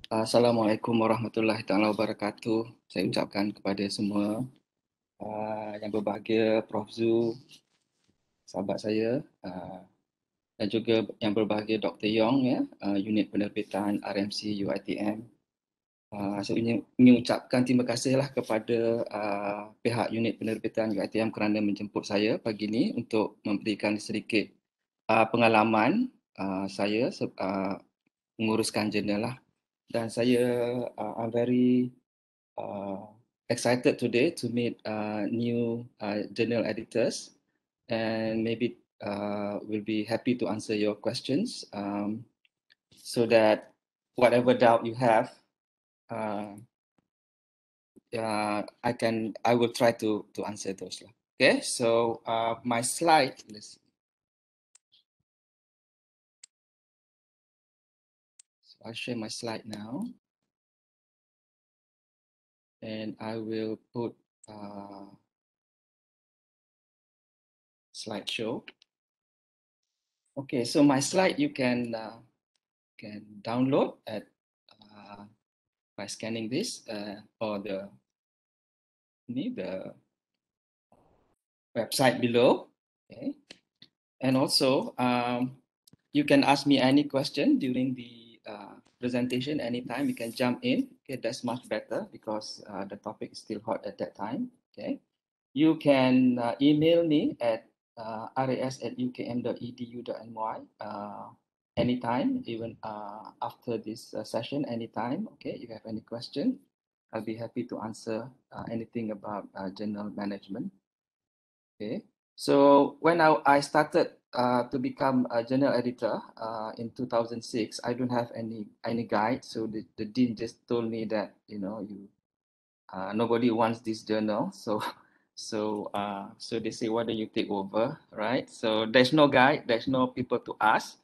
Assalamualaikum warahmatullahi taala wabarakatuh. Saya ucapkan kepada semua yang berbahagia, Prof Zu, sahabat saya, dan juga yang berbahagia Dr. Yong, ya, unit penerbitan RMC UiTM. Saya ingin ucapkan terima kasihlah kepada pihak unit penerbitan UiTM kerana menjemput saya pagi ini untuk memberikan sedikit pengalaman saya menguruskan jurnal lah. Dan saya I'm very excited today to meet new journal editors, and maybe we'll be happy to answer your questions, so that whatever doubt you have, I will try to answer those. Okay, so my slide. I'll share my slide now, and I will put slideshow. Okay, so my slide you can download at by scanning this or the website below. Okay, and also you can ask me any question during the presentation anytime. You can jump in. Okay, that's much better because the topic is still hot at that time. Okay, you can email me at ras@ukm.edu.my anytime, even after this session, anytime. Okay, if you have any question, I'll be happy to answer anything about journal management. Okay, so when I started to become a journal editor in 2006, I don't have any guide. So the dean just told me that, you know, nobody wants this journal, so so they say, why don't you take over, right? So there's no guide, there's no people to ask,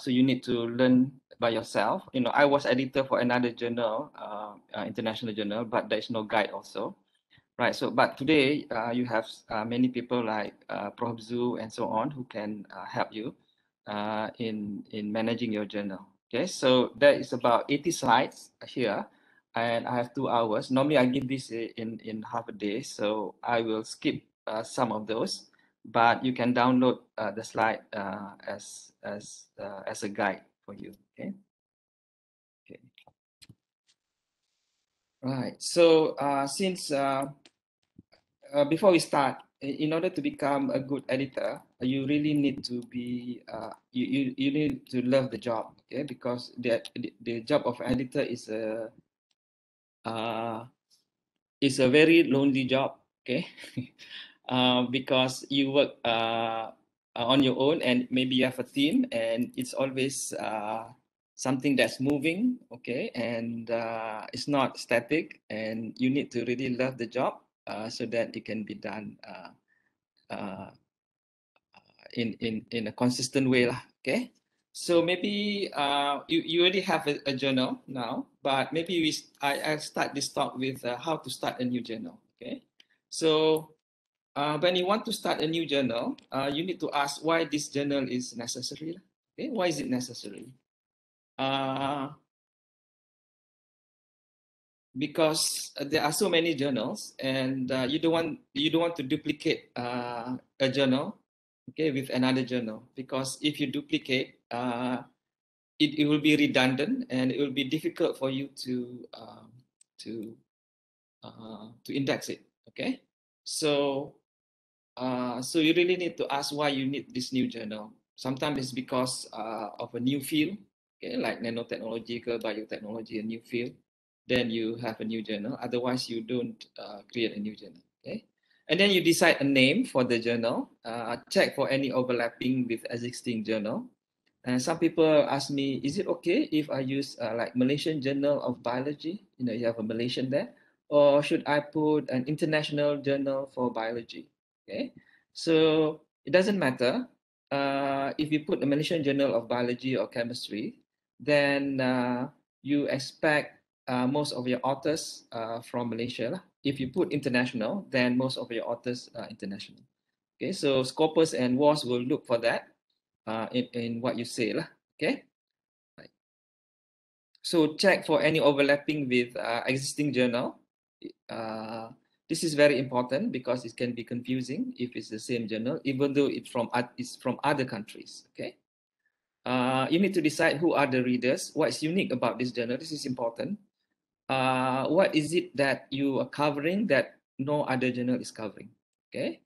so you need to learn by yourself. You know, I was editor for another journal, international journal, but there's no guide also, right? So but today you have many people like Prof Zu and so on who can help you in managing your journal. Okay, so there is about 80 slides here, and I have 2 hours. Normally I give this in half a day, so I will skip some of those, but you can download the slide as a guide for you. Okay. Okay. Right. So since before we start, in order to become a good editor, you really need to be you need to love the job. Okay, because the job of editor is a very lonely job. Okay, because you work on your own, and maybe you have a team, and it's always something that's moving. Okay, and it's not static, and you need to really love the job so that it can be done uh, in a consistent way lah. Okay, so maybe you already have a journal now, but maybe I'll start this talk with how to start a new journal. Okay, so when you want to start a new journal, you need to ask why this journal is necessary. Okay, why is it necessary? Because there are so many journals, and you don't want to duplicate a journal, okay, with another journal, because if you duplicate, it will be redundant, and it will be difficult for you to index it. Okay, so so you really need to ask why you need this new journal. Sometimes it's because of a new field, okay, like nanotechnology, biotechnology, a new field. Then you have a new journal. Otherwise, you don't create a new journal. Okay, and then you decide a name for the journal. Check for any overlapping with existing journal. And some people ask me, is it okay if I use like Malaysian Journal of Biology? You know, you have a Malaysian there, or should I put an international journal for biology? Okay, so it doesn't matter. If you put the Malaysian Journal of Biology or Chemistry, then you expect most of your authors from Malaysia. If you put international, then most of your authors are international. Okay, so Scopus and WAS will look for that in what you say lah. Okay. Right. So check for any overlapping with existing journal. This is very important because it can be confusing if it's the same journal, even though it's from other countries. Okay. You need to decide who are the readers, what is unique about this journal. This is important. What is it that you are covering that no other journal is covering? Okay.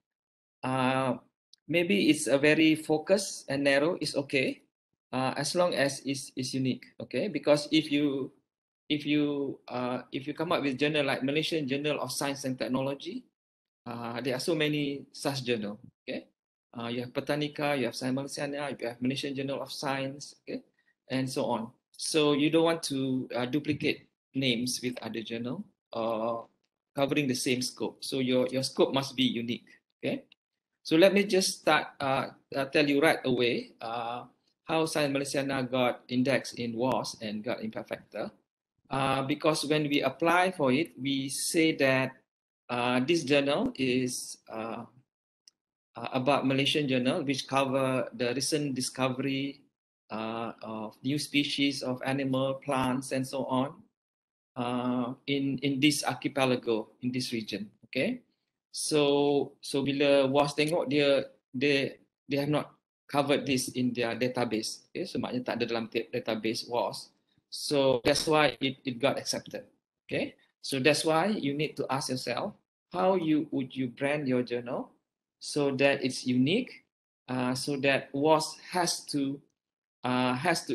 Maybe it's a very focused and narrow, it's okay, as long as it's unique. Okay, because if you come up with journal like Malaysian Journal of Science and Technology, there are so many such journal. Okay, you have Botanica, you have Sains Malaysiana, you have Malaysian Journal of Science, okay, and so on. So you don't want to duplicate names with other journal covering the same scope. So your scope must be unique. Okay. So let me just tell you right away how Sains Malaysiana got indexed in WAS and got imperfecta. Because when we apply for it, we say that this journal is about Malaysian journal, which cover the recent discovery of new species of animal, plants, and so on in this archipelago, in this region. Okay, so bila WAS tengok they have not covered this in their database. Okay, so maknanya tak ada dalam database WAS. So that's why it got accepted. Okay, so that's why you need to ask yourself how would you brand your journal so that it's unique, so that WAS has to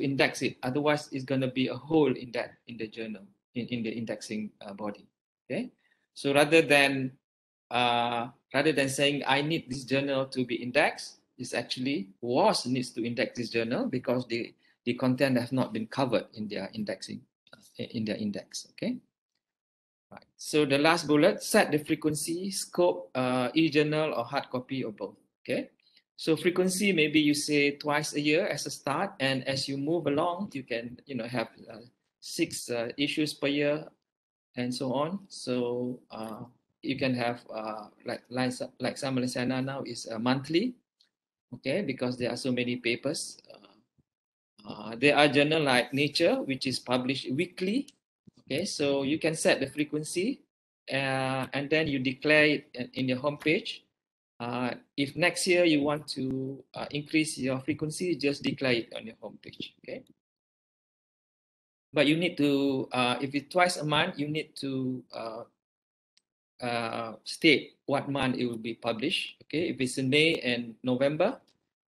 index it. Otherwise, it's going to be a hole in the journal, in the indexing body. Okay, so rather than saying I need this journal to be indexed, it's actually WAS needs to index this journal because the content has not been covered in their indexing, in their index. Okay. Right. So the last bullet, set the frequency, scope, e-journal or hard copy or both. Okay. So frequency, maybe you say twice a year as a start, and as you move along, you can have 6 issues per year and so on. So you can have like some Malaysiana now is monthly, okay, because there are so many papers. There are journal like Nature, which is published weekly. Okay, so you can set the frequency and then you declare it in your homepage. If next year you want to increase your frequency, just declare it on your homepage. Okay, but you need to, if it's twice a month, you need to state what month it will be published. Okay, if it's in May and November,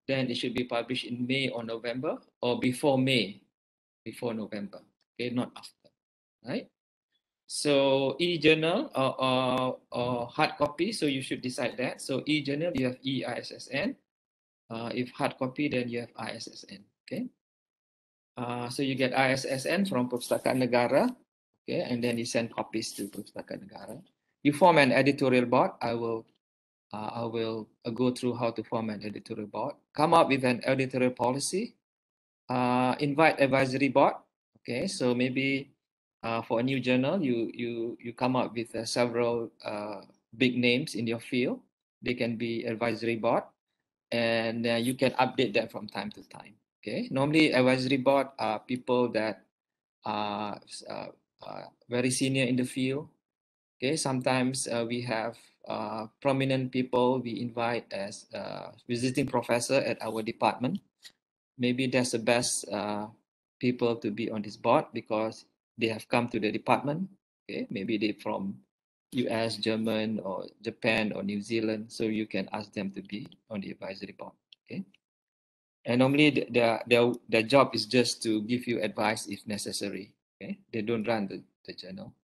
then it should be published in May or November or before May, before November. Okay, not after. Right. So e-journal or hard copy, so you should decide that. So e-journal, you have EISSN. If hard copy, then you have ISSN. Okay. So you get ISSN from Perpustakaan Negara. Okay, and then you send copies to Perpustakaan Negara. You form an editorial board. I will go through how to form an editorial board. Come up with an editorial policy. Invite advisory board. Okay, so maybe for a new journal, you come up with several big names in your field. They can be advisory board, and you can update that from time to time. Okay, normally advisory board are people that are very senior in the field. Okay, sometimes we have prominent people we invite as visiting professor at our department. Maybe that's the best people to be on this board because they have come to the department. Okay, maybe they from US, German, or Japan, or New Zealand. So you can ask them to be on the advisory board. Okay, and normally their job is just to give you advice if necessary. Okay, they don't run the journal.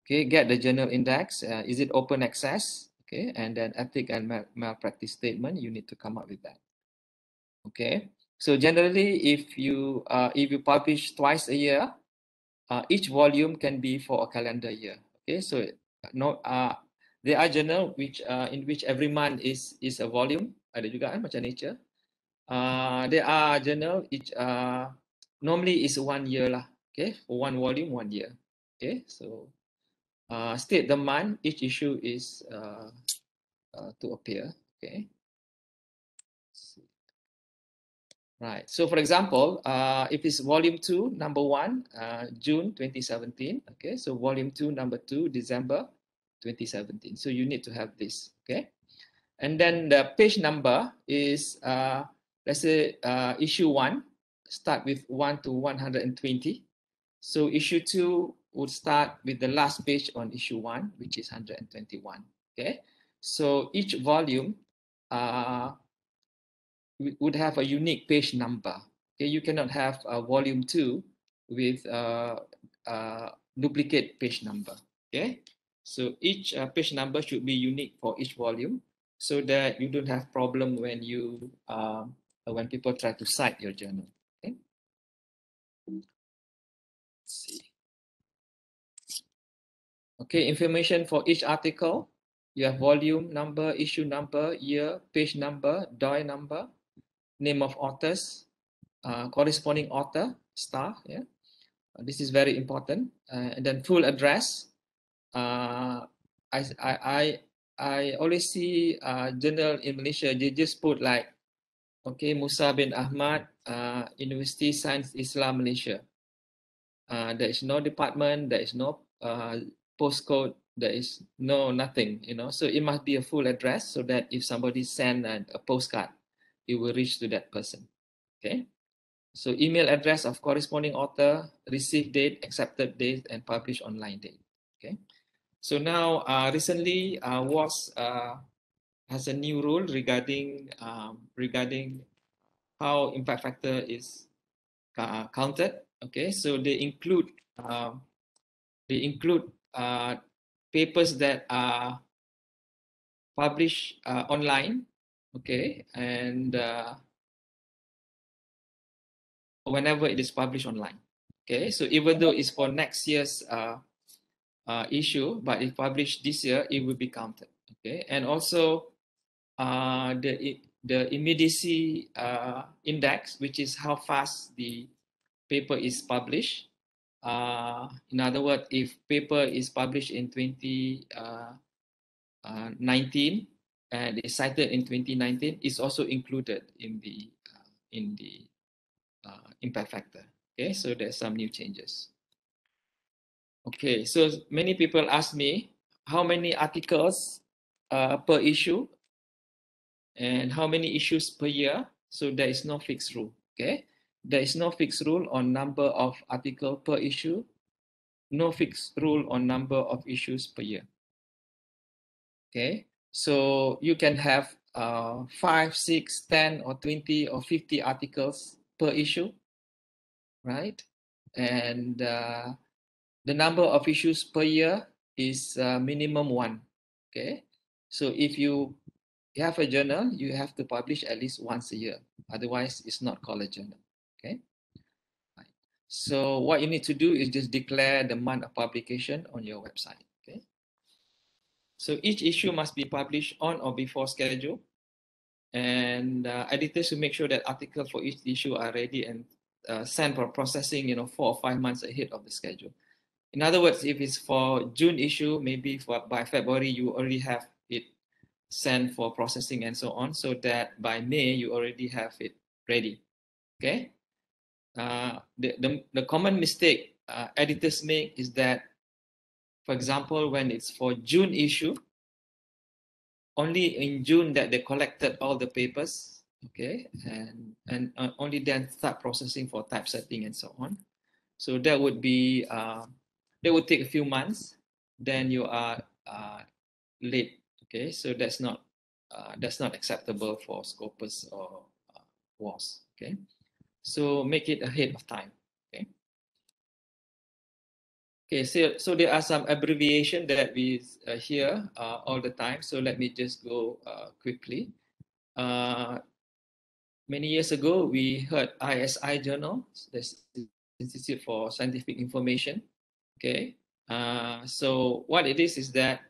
Okay, get the journal index. Is it open access? Okay, and then ethic and malpractice statement. You need to come up with that. Okay, so generally, if you publish twice a year, each volume can be for a calendar year. Okay, so no, there are journal which in which every month is a volume. Ada juga kan macam Nature. There are journal which normally is 1 year lah. Okay, for one volume 1 year. Okay, so state the month each issue is to appear. Okay. Right. So for example, if it's volume 2, number 1, June 2017. Okay. So volume 2, number 2, December 2017. So you need to have this. Okay. And then the page number is, let's say, issue 1, start with 1 to 120. So issue 2 would start with the last page on issue 1, which is 121. Okay. So each volume would have a unique page number. Okay, you cannot have a volume 2 with duplicate page number. Okay, so each page number should be unique for each volume, so that you don't have problem when people try to cite your journal. Okay, let's see. Okay, information for each article. You have volume number, issue number, year, page number, DOI number, name of authors, corresponding author, star. Yeah, this is very important. And then full address. Uh, I, I, I, I always see journal in Malaysia, they just put like, okay, Musa bin Ahmad, University Sains Islam Malaysia. There is no department, there is no postcode, there is no nothing, you know. So it must be a full address so that if somebody send a postcard, it will reach to that person. Okay. So email address of corresponding author, receive date, accepted date, and publish online date. Okay. So now, recently, WAS has a new rule regarding how impact factor is counted. Okay. So they include papers that are published online. Okay, and whenever it is published online. Okay, so even though it's for next year's issue, but if published this year, it will be counted. Okay, and also the immediacy index, which is how fast the paper is published. In other words, if paper is published in 2019 and is cited in 2019, is also included in the impact factor. Okay, so there's some new changes. Okay, so many people ask me how many articles per issue and how many issues per year. So there is no fixed rule. Okay, there is no fixed rule on number of article per issue, no fixed rule on number of issues per year. Okay, so you can have 5, 6, 10, or 20 or 50 articles per issue, right? And the number of issues per year is minimum 1. Okay, so if you have a journal, you have to publish at least once a year. Otherwise, it's not called a journal. Okay. Right. So what you need to do is just declare the month of publication on your website. Okay. So each issue must be published on or before schedule, and editors will make sure that articles for each issue are ready and sent for processing, 4 or 5 months ahead of the schedule. In other words, if it's for June issue, maybe by February you already have it sent for processing and so on, so that by May you already have it ready. Okay. The common mistake editors make is that, for example, when it's for June issue, only in June that they collected all the papers, okay, and only then start processing for typesetting and so on. So that would be that would take a few months. Then you are late. Okay, so that's not acceptable for Scopus or WAS. Okay, so make it ahead of time. Okay. Okay, so there are some abbreviation that we hear all the time. So let me just go quickly. Many years ago, we heard ISI journal, that's Institute for Scientific Information. Okay, so what it is that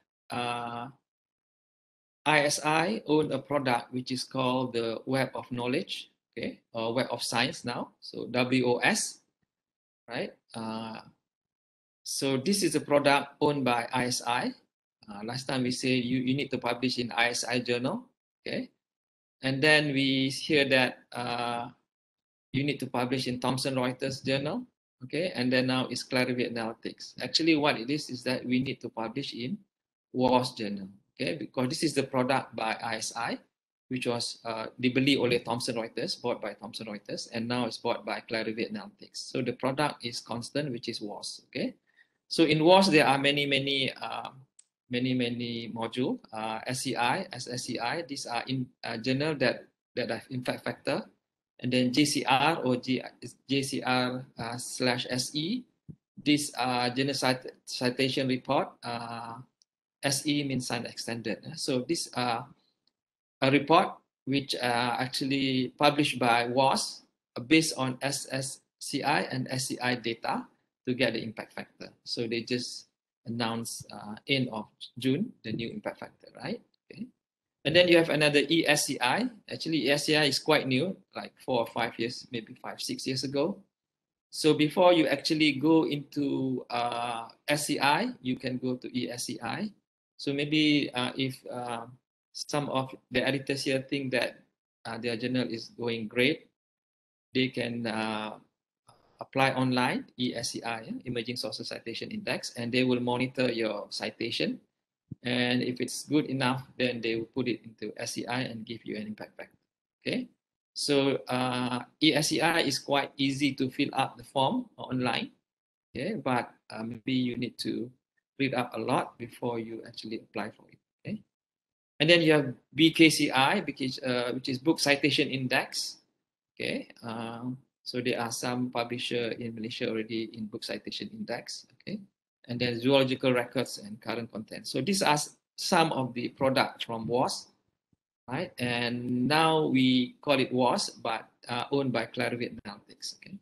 ISI own a product which is called the Web of Knowledge, okay, or Web of Science now, so WOS, right? So this is a product owned by ISI. Last time we say you need to publish in ISI journal, okay? And then we hear that you need to publish in Thomson Reuters journal, okay, and then now it's Clarivate Analytics. Actually, what it is that we need to publish in WAS journal, okay, because this is the product by ISI, which was dibeli oleh Thomson Reuters, bought by Thomson Reuters, and now it's bought by Clarivate Analytics. So the product is constant, which is WAS, okay. So in WAS, there are many module, SCI, SSCI. These are in journal that have impact factor, and then JCR or JCR slash SE. These are journal citation report. SE means signed extended. So these are a report which are actually published by WAS based on SSCI and SCI data to get the impact factor. So they just announced end of June the new impact factor, right? Okay. And then you have another ESCI. Actually, ESCI is quite new, like 4 or 5 years, maybe 5, 6 years ago. So before you actually go into SCI, you can go to ESCI. So maybe if some of the editors here think that their journal is going great, they can apply online ESCI, Emerging Sources Citation Index, and they will monitor your citation. And if it's good enough, then they will put it into SCI and give you an impact factor. Okay. So ESCI is quite easy to fill up the form online. Okay, but maybe you need to read up a lot before you actually apply for it. Okay. And then you have BKCI, which is Book Citation Index. Okay. So there are some publisher in Malaysia already in Book Citation Index. Okay. And then zoological records and current content. So these are some of the products from WAS, right? And now we call it WAS, but owned by Clarivate Analytics. Okay.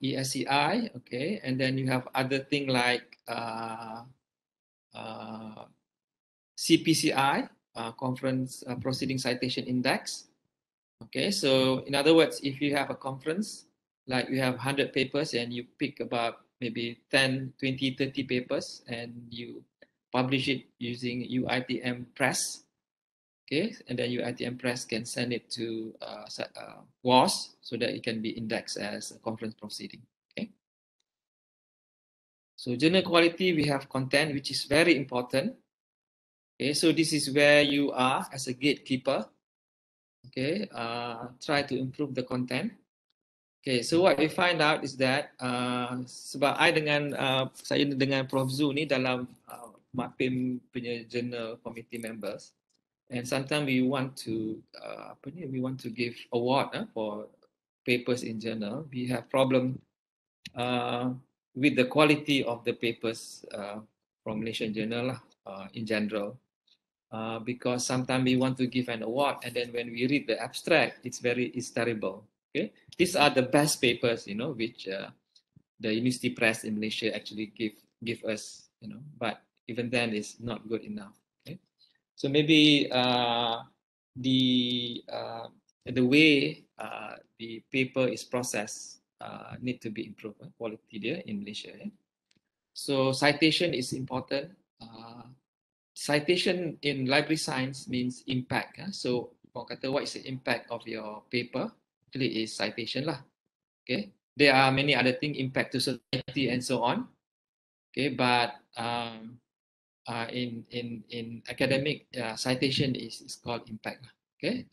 ESCI, okay, and then you have other thing like CPCI, Conference Proceeding Citation Index. Okay, so in other words, if you have a conference, like you have 100 papers and you pick about maybe 10, 20, 30 papers and you publish it using UiTM Press, okay, and then UiTM Press can send it to WAS so that it can be indexed as a conference proceeding, okay. So journal quality, we have content, which is very important. Okay, so this is where you are as a gatekeeper. Okay, try to improve the content. Okay, so what we find out is that sebab saya dengan Prof Zu ni dalam MAPIM punya journal committee members, and sometimes we want to give award for papers in journal. We have problem with the quality of the papers from Malaysian journal in general. Because sometimes we want to give an award, and then when we read the abstract, it's terrible. Okay, these are the best papers, which the university press in Malaysia actually give us, but even then it's not good enough. Okay, so maybe the way the paper is processed need to be improved, quality dia in Malaysia. So citation is important. Citation in library science means impact. So, kata what is the impact of your paper? Actually, is citation lah. Okay. There are many other things, impact to society and so on. Okay, but in academic, citation is called impact. Okay.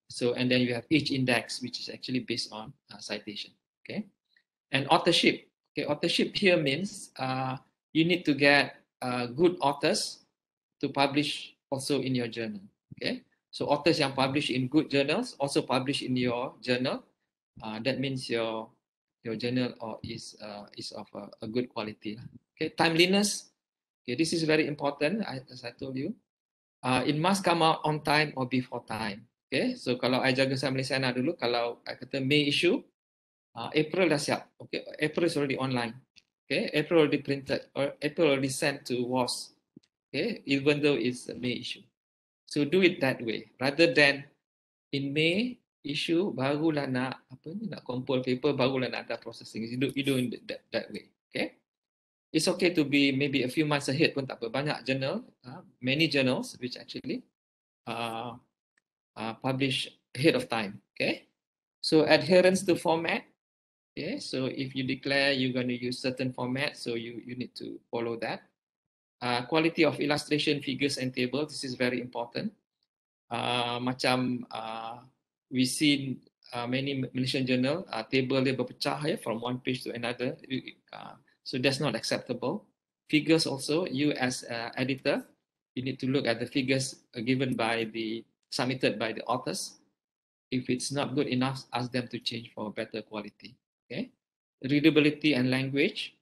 So, and then you have each index, which is actually based on citation. Okay. And authorship. Okay, authorship here means you need to get good authors to publish also in your journal. Okay, so authors yang publish in good journals also publish in your journal. That means your journal is of a good quality. Okay, timeliness. Okay, this is very important. As I told you, it must come out on time or before time. Okay, so kalau I jaga Sains Malaysiana dulu, kalau I kata May issue, April dah siap. Okay, April is already online. Okay, April already printed, or April already sent to WAS. Okay, even though it's a May issue. So do it that way, rather than in May issue barulah nak compile paper, barulah nak ada processing. You do it that way. Okay, it's okay to be maybe a few months ahead pun tak apa. Banyak journal, many journals which actually publish ahead of time. Okay, so adherence to format. Okay, so if you declare you're going to use certain format, so you need to follow that. Quality of illustration, figures, and tables. This is very important. Macam we see many Malaysian journal table dia berpecah from one page to another. So that's not acceptable. Figures also, you as editor, you need to look at the figures given by submitted by the authors. If it's not good enough, ask them to change for better quality. Okay, readability and language.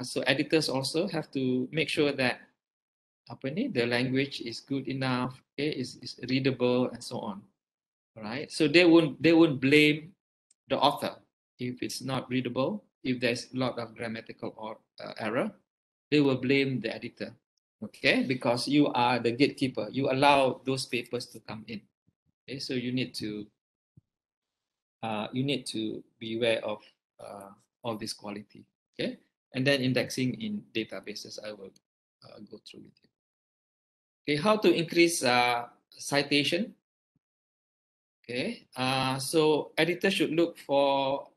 So editors also have to make sure that the language is good enough, okay, is readable and so on. All right. So they won't blame the author if it's not readable, if there's a lot of grammatical or error, they will blame the editor. Okay, because you are the gatekeeper. You allow those papers to come in. Okay, so you need to be aware of all this quality. Okay, and then indexing in databases. I will go through with you. Okay, how to increase citation? Okay, so editors should look for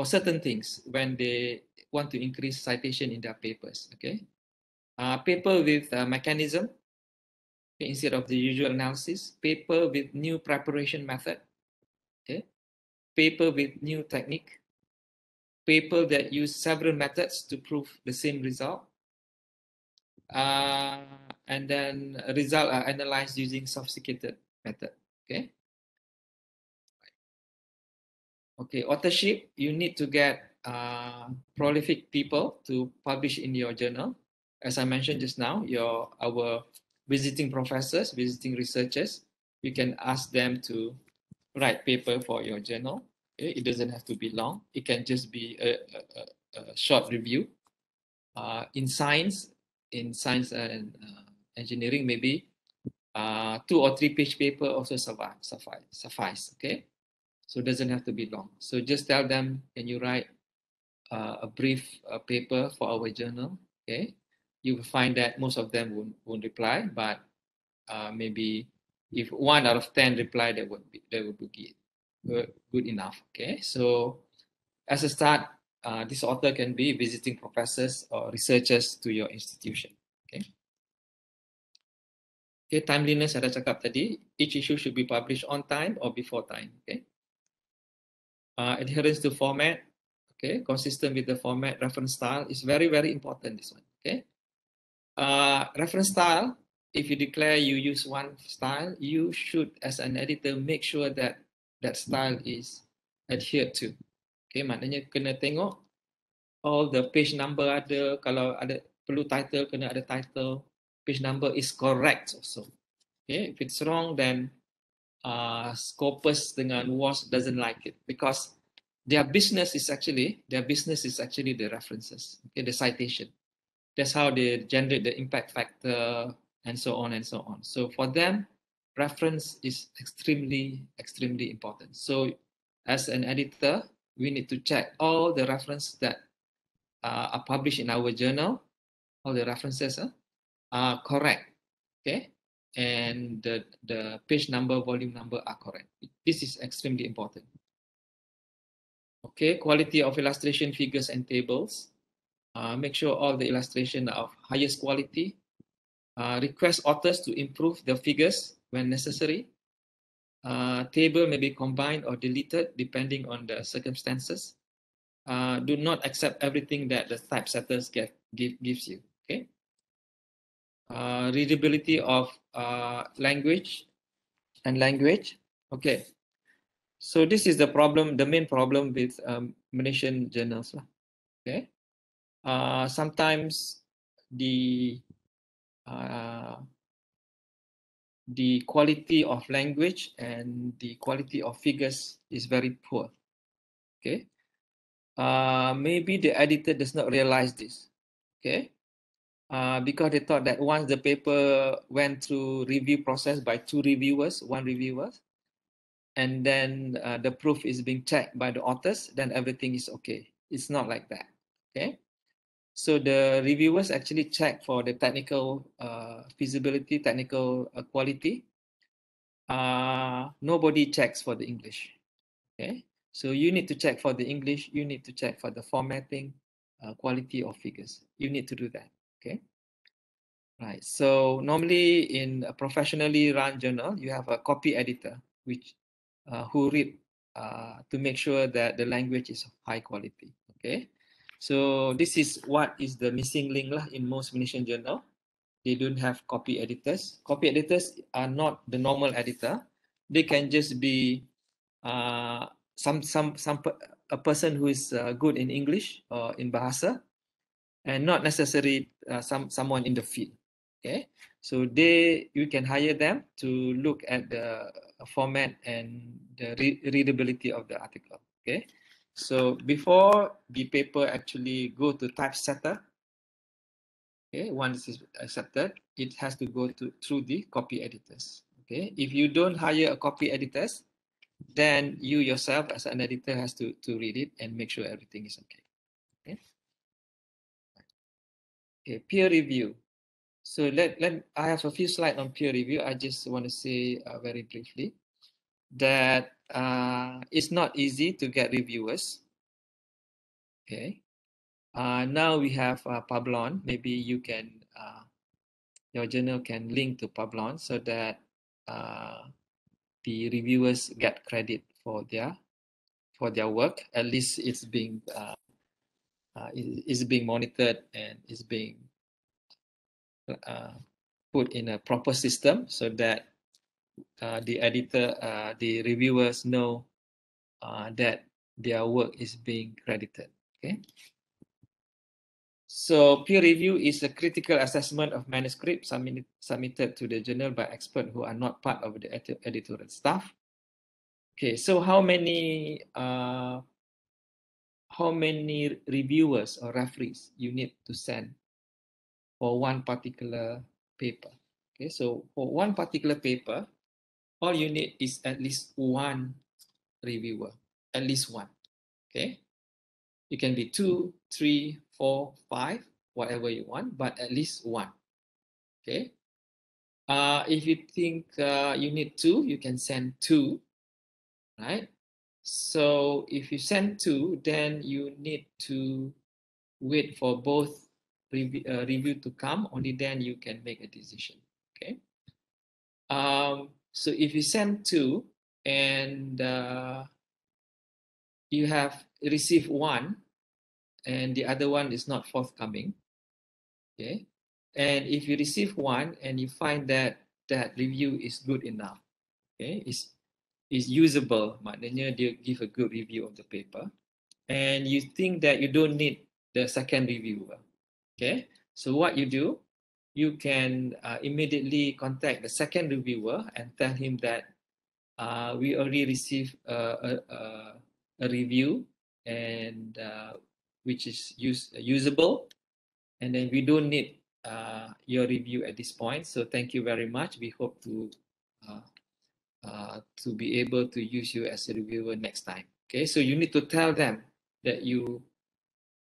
certain things when they want to increase citation in their papers. Okay, paper with mechanism, okay, instead of the usual analysis. Paper with new preparation method. Okay, paper with new technique. Paper that use several methods to prove the same result. And then result are analyzed using sophisticated method. Okay. Okay, authorship, you need to get prolific people to publish in your journal. As I mentioned just now, our visiting professors, visiting researchers, you can ask them to write paper for your journal. Okay? It doesn't have to be long. It can just be a short review. In science and engineering, maybe 2 or 3 page paper also suffice. Okay. So it doesn't have to be long. So just tell them, can you write a brief paper for our journal? Okay, you will find that most of them won't reply, but maybe if 1 out of 10 reply, that would be good enough. Okay, so as a start, this author can be visiting professors or researchers to your institution. Okay. Okay, timeliness ada cakap tadi. Each issue should be published on time or before time. Okay. Adherence to format, okay, consistent with the format. Reference style is very, very important, this one. Okay, reference style, if you declare you use one style, you should, as an editor, make sure that that style is adhered to. Okay, maknanya kena tengok all the page number ada, kalau ada perlu title, kena ada title, page number is correct also. Okay, if it's wrong, then Scopus dengan WAS doesn't like it, because their business is actually the references, okay, the citation. That's how they generate the impact factor and so on and so on. So for them, reference is extremely important. So as an editor, we need to check all the references that are published in our journal. All the references are correct. Okay, and the page number, volume number are correct. This is extremely important. Okay, quality of illustration, figures, and tables. Make sure all the illustration are of highest quality. Request authors to improve the figures when necessary. Table may be combined or deleted depending on the circumstances. Do not accept everything that the typesetters gives you. Okay. Readability of language. Okay. So this is the problem, the main problem with Malaysian journals. Okay. Sometimes the quality of language and the quality of figures is very poor. Okay. Maybe the editor does not realize this. Okay. Because they thought that once the paper went through review process by one reviewer, and then the proof is being checked by the authors, then everything is okay. It's not like that. Okay. So the reviewers actually check for the technical feasibility, technical quality. nobody checks for the English. Okay, so you need to check for the English. You need to check for the formatting, quality of figures. You need to do that. Okay. Right. So normally in a professionally run journal, you have a copy editor, which who read to make sure that the language is of high quality. Okay. So this is what is the missing link lah in most Malaysian journal. They don't have copy editors. Copy editors are not the normal editor. They can just be a person who is good in English or in Bahasa, and not necessarily someone in the field. Okay, so you can hire them to look at the format and the readability of the article. Okay, so before the paper actually go to typesetter, okay, once it's accepted, it has to go through the copy editors. Okay, if you don't hire a copy editors, then you yourself as an editor has to read it and make sure everything is okay. Okay, okay, peer review. So I have a few slides on peer review. I just want to say very briefly that it's not easy to get reviewers. Okay. Now we have Pablon. Maybe you can, your journal can link to Pablon so that the reviewers get credit for their work. At least it's being monitored and is being put in a proper system so that the editor, the reviewers know that their work is being credited. Okay. So peer review is a critical assessment of manuscripts submitted to the journal by experts who are not part of the editorial staff. Okay, so how many reviewers or referees you need to send for one particular paper? Okay, so for one particular paper, all you need is at least one reviewer, at least one. Okay, it can be 2, 3, 4, 5, whatever you want, but at least one. Okay. If you think you need 2, you can send 2, right? So if you send 2, then you need to wait for both review to come. Only then you can make a decision. Okay. So if you send 2 and you have received 1 and the other one is not forthcoming, okay, and if you receive 1 and you find that that review is good enough, okay, is usable, maknanya dia give a good review of the paper, and you think that you don't need the second reviewer, okay, so what you do, you can immediately contact the second reviewer and tell him that we already received a review and which is usable, and then we don't need your review at this point. So thank you very much. We hope to be able to use you as a reviewer next time. Okay, so you need to tell them that you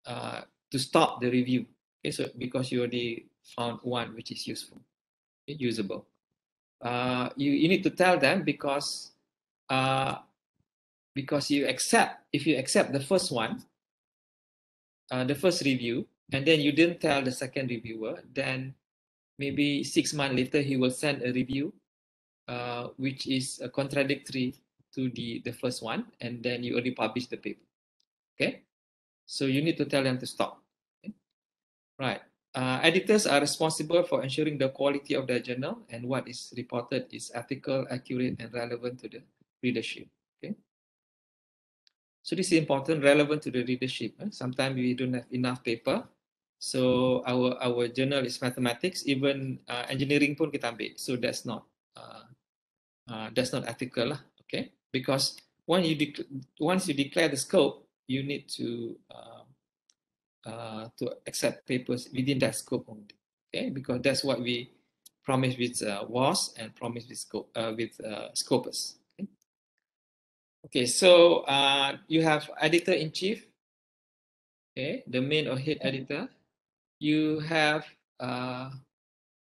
to stop the review. Okay, so because you already found one which is useful, okay, usable. You need to tell them because you accept, if you accept the first one, the first review, and then you didn't tell the second reviewer, then maybe 6 months later he will send a review which is contradictory to the first one, and then you already publish the paper. Okay, so you need to tell them to stop. Okay? Right. Editors are responsible for ensuring the quality of their journal and what is reported is ethical, accurate, and relevant to the readership. Okay. So this is important, relevant to the readership. Sometimes we don't have enough paper. So our journal is mathematics, even engineering pun kita ambil. So that's not ethical lah. Okay, because once you declare the scope, you need to accept papers within that scope only. Okay, because that's what we promised with WAS and promised with Scopus. Okay, okay, so you have editor in chief. Okay, the main or head editor. You have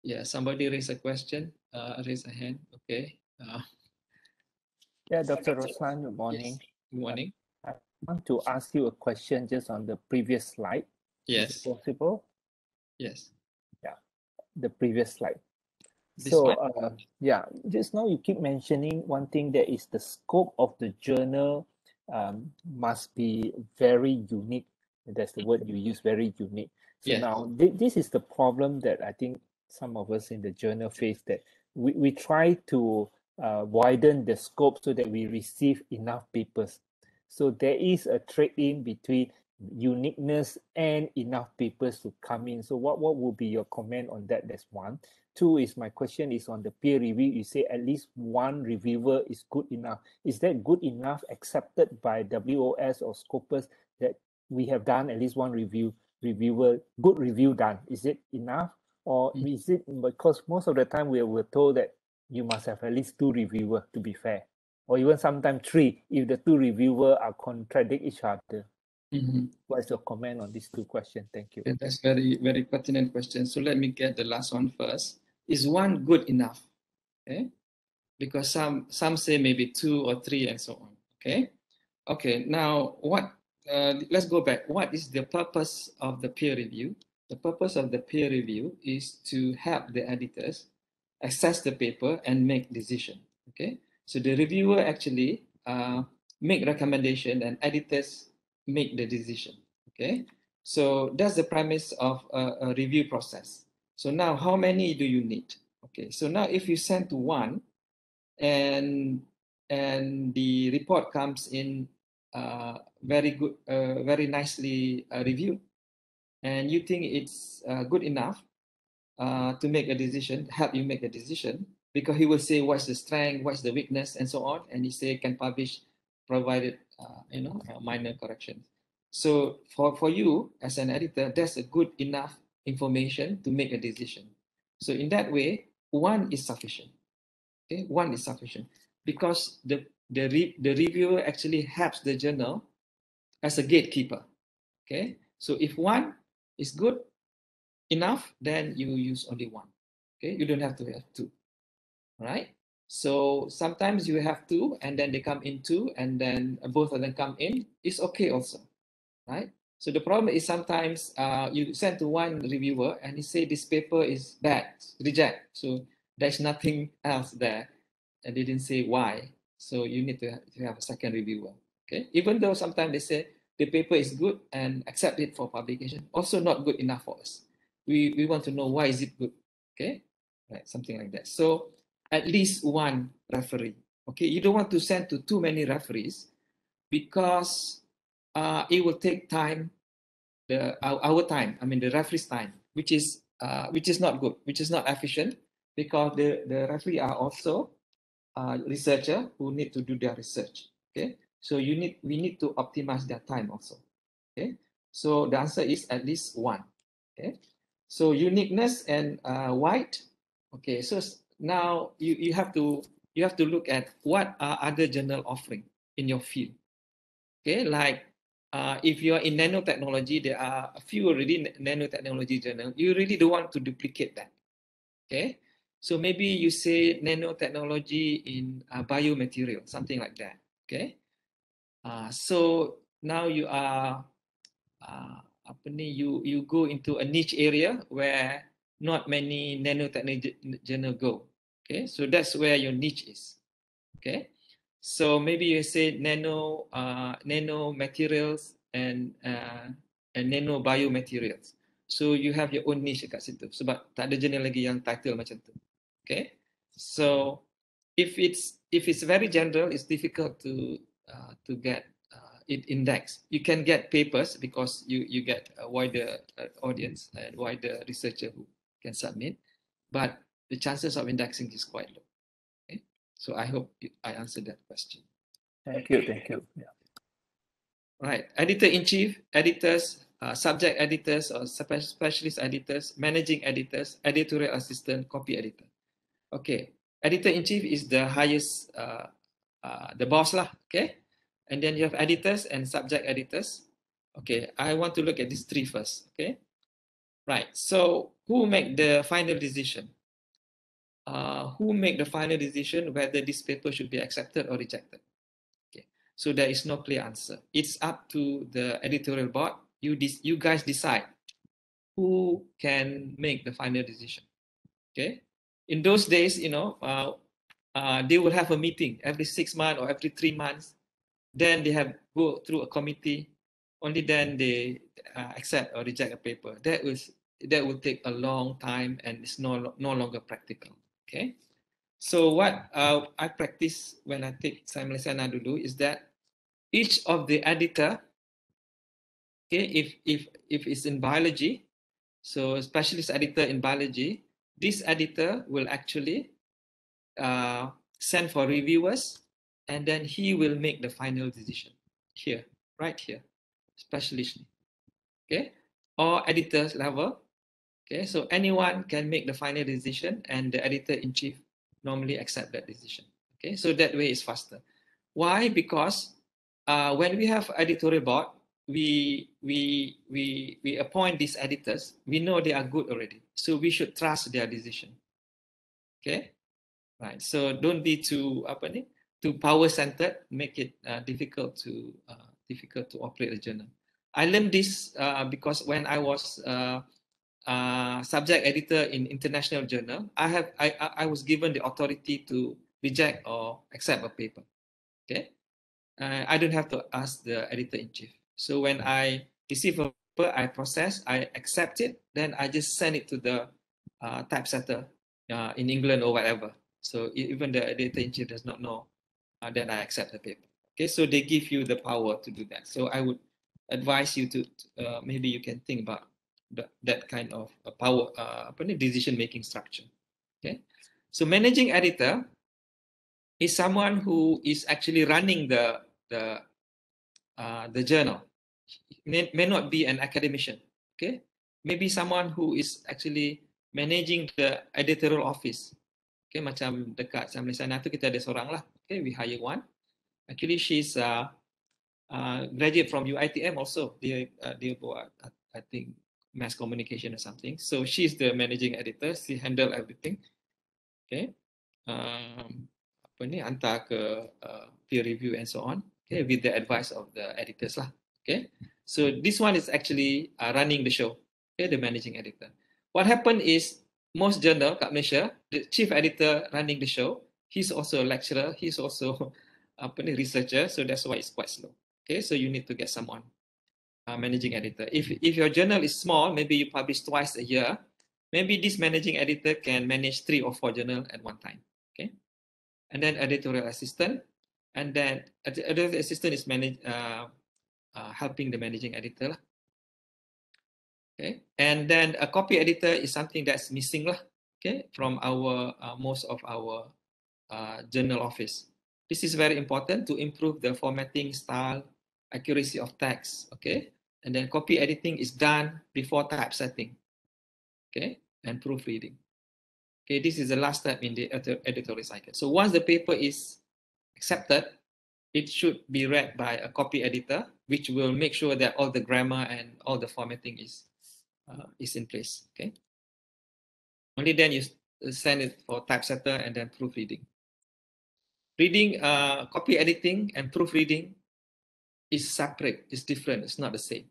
yeah, somebody raise a question, raise a hand. Okay. Yeah, Dr. Roslan, good morning. Yes. Good morning. I want to ask you a question just on the previous slide. Is it Yes. possible? Yes. Yeah, the previous slide. This So, one. yeah, just now you keep mentioning one thing, that is the scope of the journal must be very unique. That's the word you use, very unique. So Yes. now this is the problem that I think some of us in the journal face, that we try to widen the scope so that we receive enough papers. So there is a trade-in between uniqueness and enough papers to come in. So what would be your comment on that? That's one. Two is, my question is on the peer review. You say at least one reviewer is good enough. Is that good enough accepted by WOS or Scopus, that we have done at least one reviewer, good review done? Is it enough? Or is it, because most of the time we're told that you must have at least two reviewers to be fair, or even sometimes three if the two reviewers are contradict each other? What is your comment on these two questions? Thank you. Okay, that's very, very pertinent question. So let me get the last one first. Is one good enough? Okay. Because some say maybe two or three and so on. Okay. Okay. Now, let's go back. What is the purpose of the peer review? The purpose of the peer review is to help the editors assess the paper and make decision. Okay. So the reviewer actually make recommendation and editors make the decision. Okay. So that's the premise of a review process. So now, how many do you need? Okay. So now, if you send to one, and the report comes in very good, very nicely reviewed, and you think it's good enough to make a decision, help you make a decision, because he will say what's the strength, what's the weakness, and so on, and he say can publish provided minor corrections. So for you as an editor, that's a good enough information to make a decision. So in that way, one is sufficient. Okay, one is sufficient, because the reviewer actually helps the journal as a gatekeeper. Okay, so if one is good enough, then you use only one. Okay, you don't have to have two. Right? So sometimes you have two, and then they come in two, and then both of them come in. It's okay also, right? So the problem is sometimes you send to one reviewer and he say this paper is bad, reject. So there's nothing else there, and they didn't say why. So you need to have a second reviewer. Okay, even though sometimes they say the paper is good and accept it for publication, also not good enough for us. We want to know why is it good. Okay, right, something like that. So at least one referee. Okay, you don't want to send to too many referees, because it will take time, our time. I mean the referee's time, which is not good, which is not efficient, because the referee are also researcher who need to do their research. Okay, so we need to optimize their time also. Okay, so the answer is at least one. Okay, so uniqueness and white. Okay, so now you have to look at what are other journal offering in your field. Okay, like if you're in nanotechnology, there are a few already nanotechnology journal. You really don't want to duplicate that. Okay, so maybe you say nanotechnology in biomaterial, something like that. Okay, so now you are you go into a niche area where not many nanotechnology journal go. Okay, so that's where your niche is. Okay, so maybe you say nano materials and nano biomaterials. So you have your own niche kat situ, sebab tak ada journal lagi yang title macam tu. Okay, so if it's very general, it's difficult to get it indexed. You can get papers because you get a wider audience and wider researcher who can submit, but the chances of indexing is quite low. Okay, so I hope I answered that question. Thank you. Thank you. Yeah. Right, editor-in-chief, editors, subject editors or specialist editors, managing editors, editorial assistant, copy editor. Okay, editor-in-chief is the highest, the boss lah. Okay, and then you have editors and subject editors. Okay, I want to look at these three first. Okay, right. So who make the final decision? who make the final decision whether this paper should be accepted or rejected. Okay, so there is no clear answer. It's up to the editorial board. You guys decide who can make the final decision. Okay, in those days, they will have a meeting every 6 months or every 3 months. Then they have go through a committee. Only then they accept or reject a paper. That will take a long time and it's no longer practical. Okay, so what I practice when I take Sains Malaysiana dulu is that each of the editor, okay, if it's in biology, so specialist editor in biology, this editor will actually send for reviewers, and then he will make the final decision here, right here, specialist, okay, or editor's level. Okay, so anyone can make the final decision, and the editor-in-chief normally accept that decision. Okay, so that way is faster. Why? Because when we have editorial board, we appoint these editors. We know they are good already, so we should trust their decision. Okay, right. So don't be too too power-centered. Make it difficult to operate a journal. I learned this because when I was subject editor in international journal, I was given the authority to reject or accept a paper. Okay, I don't have to ask the editor-in-chief. So when I receive a paper, I process, I accept it, then I just send it to the typesetter in England or whatever. So even the editor-in-chief does not know that I accept the paper. Okay, so they give you the power to do that. So I would advise you to maybe you can think about that kind of power, decision-making structure. Okay, so managing editor is someone who is actually running the journal. May not be an academician. Okay, maybe someone who is actually managing the editorial office. Okay, macam dekat Sains Malaysiana tu kita ada seorang lah. Okay, we hire one. Actually, she's graduate from UiTM also. Dia buat I think mass communication or something. So she's the managing editor. She handle everything. Okay. Apa ni, hantar ke peer review and so on. Okay, with the advice of the editors lah. Okay. So this one is actually running the show. Okay, the managing editor. What happened is most journal kat Malaysia, the chief editor running the show, he's also a lecturer, he's also apa ni, researcher, so that's why it's quite slow. Okay, so you need to get someone managing editor. If your journal is small, maybe you publish twice a year, maybe this managing editor can manage 3 or 4 journals at one time. Okay, and then editorial assistant, and then editorial assistant is helping the managing editor. Okay, and then a copy editor is something that's missing lah. Okay, from our most of our journal office. This is very important to improve the formatting style, accuracy of text. Okay, and then copy editing is done before typesetting. Okay, and proofreading. Okay, this is the last step in the editorial cycle. So once the paper is accepted, it should be read by a copy editor, which will make sure that all the grammar and all the formatting is in place. Okay. Only then you send it for typesetter and then proofreading. Reading, copy editing and proofreading is separate, it's different, it's not the same.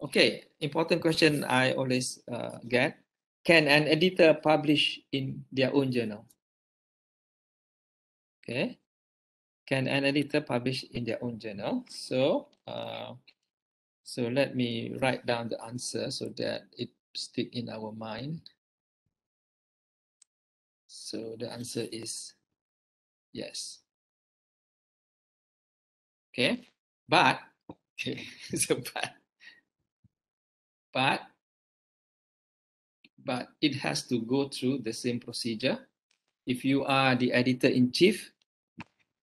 Okay, important question I always get. Can an editor publish in their own journal? Okay, can an editor publish in their own journal? So, so let me write down the answer so that it stick in our mind. So the answer is yes. Okay, but okay, so but it has to go through the same procedure. If you are the editor-in-chief,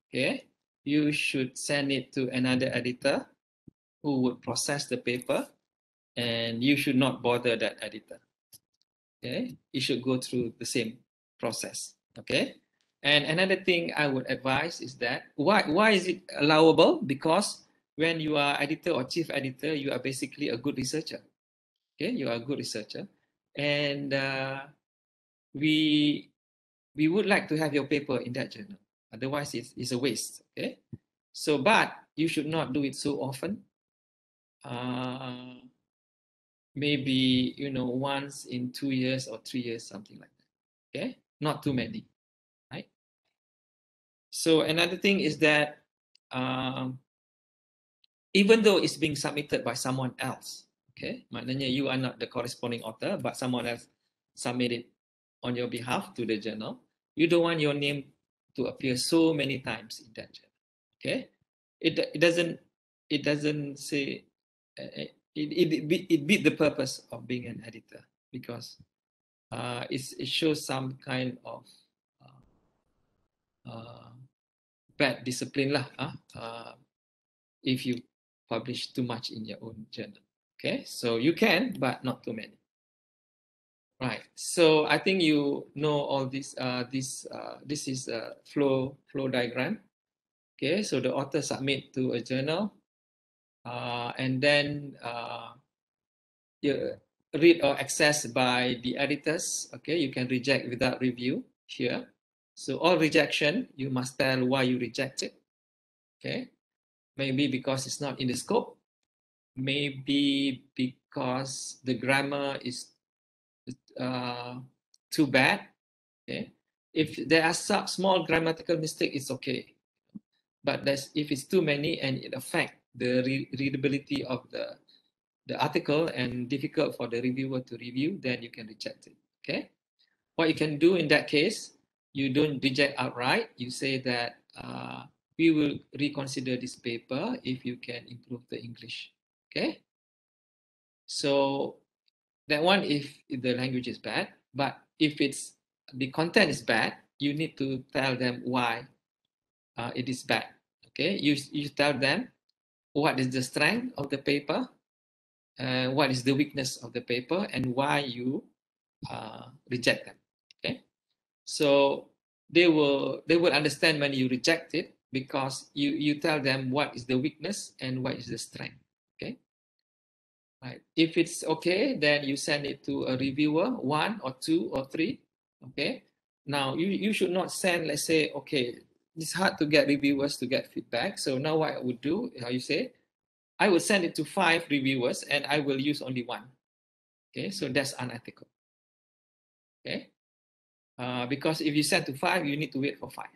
okay, you should send it to another editor who would process the paper, and you should not bother that editor. Okay, it should go through the same process. Okay, and another thing I would advise is that why is it allowable? Because when you are editor or chief editor, you are basically a good researcher. Okay, you are a good researcher, and we we would like to have your paper in that journal. Otherwise, it's a waste. Okay. So, but you should not do it so often. Maybe once in 2 years or 3 years, something like that. Okay, not too many, right? So another thing is that even though it's being submitted by someone else, okay, maknanya you are not the corresponding author, but someone else submit it on your behalf to the journal, you don't want your name to appear so many times in that journal. Okay, it doesn't say it beat the purpose of being an editor, because it shows some kind of bad discipline lah, if you publish too much in your own journal. Okay, so you can, but not too many. Right. So I think you know all this. This is a flow diagram. Okay, so the author submit to a journal, and then you read or access by the editors. Okay, you can reject without review here. So all rejection, you must tell why you reject it. Okay, maybe because it's not in the scope, maybe because the grammar is too bad. Okay, if there are some small grammatical mistake, it's okay. But if it's too many and it affects the readability of the article and difficult for the reviewer to review, then you can reject it. Okay, what you can do in that case, you don't reject outright. You say that we will reconsider this paper if you can improve the English. Okay, so that one if the language is bad, but if it's the content is bad, you need to tell them why it is bad. Okay, you tell them what is the strength of the paper, what is the weakness of the paper, and why you reject them. Okay, so they will understand when you reject it, because you tell them what is the weakness and what is the strength. Okay, right. If it's okay, then you send it to a reviewer, 1 or 2 or 3. Okay, now you should not send, let's say, okay, it's hard to get reviewers to get feedback, so now what I would do, how you say, I would send it to 5 reviewers and I will use only 1. Okay, so that's unethical. Okay, because if you send to 5, you need to wait for 5.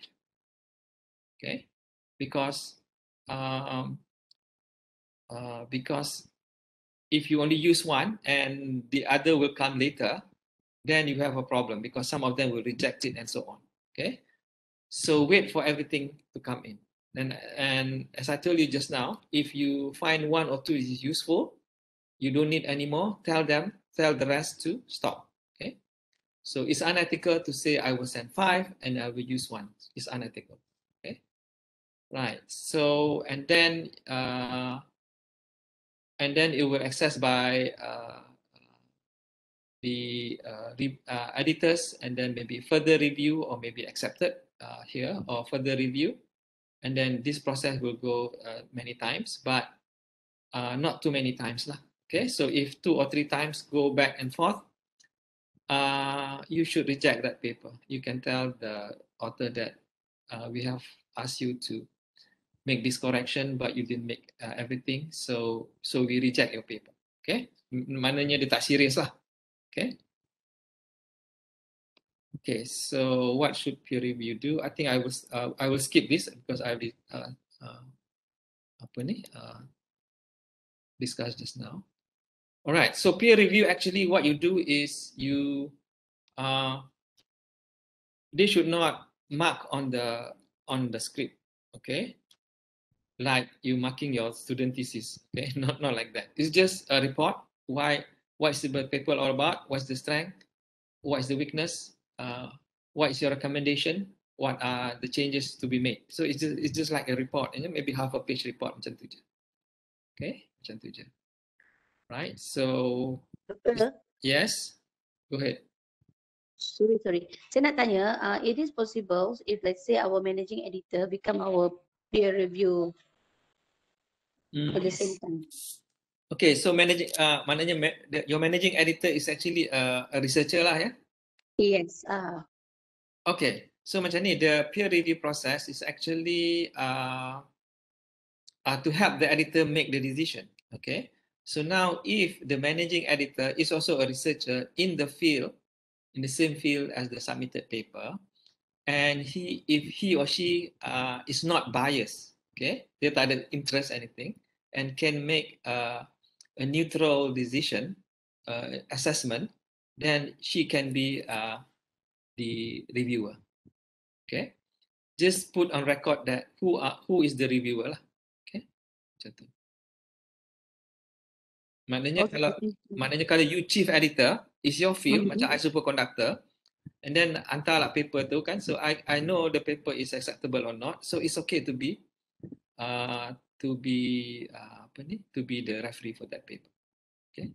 Okay, because if you only use 1 and the other will come later, then you have a problem, because some of them will reject it and so on. Okay, so wait for everything to come in. And as I told you just now, if you find 1 or 2 is useful, you don't need any more, tell the rest to stop. Okay, so it's unethical to say I will send 5 and I will use 1. It's unethical. Okay, right. So and then it will access by the editors, and then maybe further review or maybe accepted here or further review, and then this process will go many times, but not too many times lah. Okay, so if 2 or 3 times go back and forth, you should reject that paper. You can tell the author that we have asked you to make this correction, but you didn't make everything, so we reject your paper. Okay, maknanya dia tak serius lah. Okay. Okay, so what should peer review do? I think I will skip this because I already discussed just now. All right, so peer review, actually what you do is they should not mark on the script, okay? Like you marking your student thesis, okay? Not like that. It's just a report. What's the paper all about? What's the strength? What is the weakness? What is your recommendation? What are the changes to be made? So it's just like a report, maybe half a page report macam tu je. Okay, macam tu je. Right. So yes, go ahead. Sorry. Saya nak tanya, it is possible if let's say our managing editor become our peer review at the same time. Okay, so maknanya your managing editor is actually a researcher lah, ya? Yes. Okay, so macam ni, the peer review process is actually to help the editor make the decision. Okay, so now if the managing editor is also a researcher in the field, in the same field as the submitted paper, and if he or she is not biased, okay, dia tak ada interest anything, and can make a neutral decision assessment, then she can be the reviewer. Okay, just put on record that who is the reviewer lah. Okay, macam tu. Maknanya kalau you chief editor is your field, macam I superconductor, and then hantarlah paper tu kan, so I know the paper is acceptable or not, so it's okay to be to be the referee for that paper. Okay,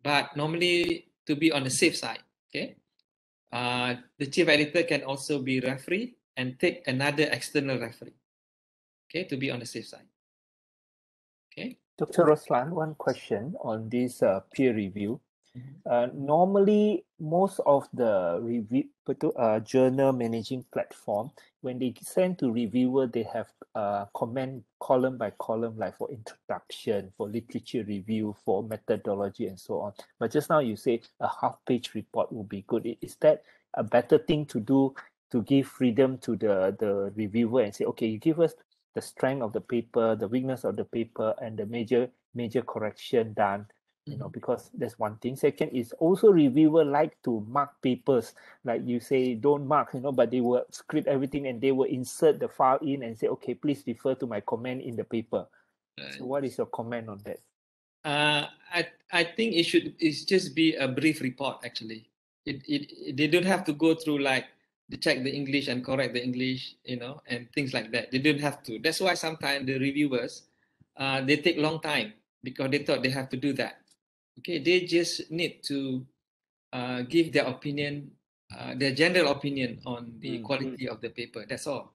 but normally to be on the safe side, okay, the chief editor can also be referee and take another external referee, okay, to be on the safe side. Okay, Dr. Roslan, one question on this peer review. Normally, most of the review journal managing platform, when they send to reviewer, they have comment column by column, like for introduction, for literature review, for methodology, and so on. But just now you say a half-page report would be good. Is that a better thing to do, to give freedom to the reviewer and say, okay, you give us the strength of the paper, the weakness of the paper, and the major correction done? You know, because that's one thing. Second is also reviewer like to mark papers, like you say don't mark, you know, but they will script everything and they will insert the file in and say, okay, please refer to my comment in the paper. So what is your comment on that? I think it's just be a brief report actually. They don't have to go through like to check the English and correct the English, you know, and things like that. They don't have to. That's why sometimes the reviewers they take long time because they thought they have to do that. Okay, they just need to give their opinion, their general opinion on the quality of the paper. That's all.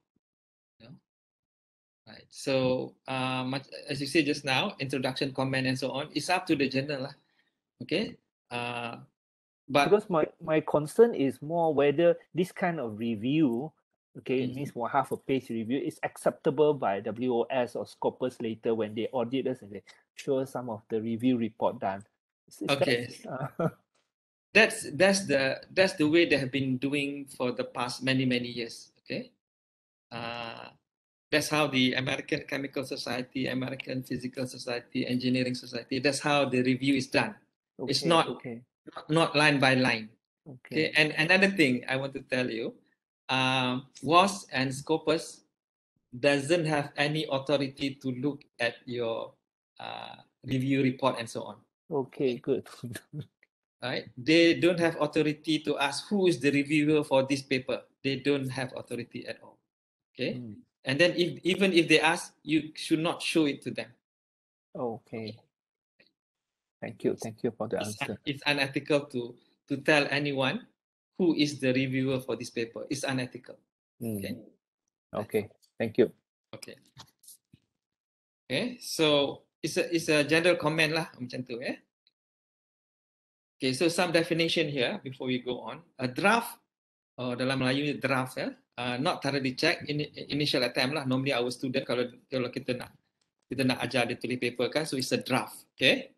You know? Right. So, as you said just now, introduction, comment, and so on, it's up to the journal. Okay. But because my concern is more whether this kind of review, okay, it means for half a page review, is acceptable by WOS or Scopus later when they audit us and they show some of the review report done. okay. That's the way they have been doing for the past many years. Okay. That's how the American Chemical Society, American Physical Society, Engineering Society, that's how the review is done. Okay, it's not line by line. Okay. And another thing I want to tell you, WAS and Scopus doesn't have any authority to look at your review report and so on. Okay, good. Right? They don't have authority to ask who is the reviewer for this paper. They don't have authority at all. Okay. And then even if they ask, you should not show it to them. Okay. Thank you for the answer. It's unethical to tell anyone who is the reviewer for this paper. It's unethical. Okay. Okay. Thank you. Okay. Okay. So it's a general comment lah macam tu eh. Okay. So some definition here before we go on. A draft, dalam Melayu draft ya, not thoroughly check initial attempt lah. Normally our student kalau kita nak ajar dia tulis paper kan, so it's a draft. Okay.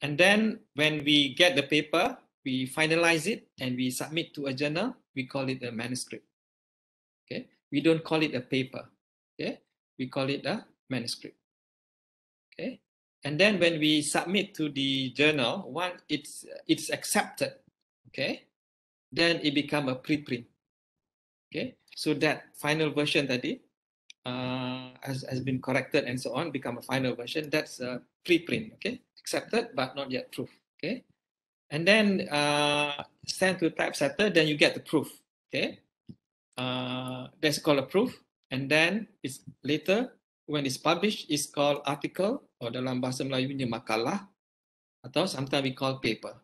And then when we get the paper, we finalize it and we submit to a journal. We call it a manuscript. Okay, we don't call it a paper. Okay, we call it a manuscript. Okay, and then when we submit to the journal, once it's accepted, okay, then it become a preprint. Okay, so that final version tadi has been corrected and so on, become a final version. That's a preprint. Okay, accepted but not yet proof. Okay. And then send to typesetter, then you get the proof. Okay, that's called a proof. And then it's later when it's published, it's called article, or dalam bahasa Melayunya makalah, atau sometimes we call paper.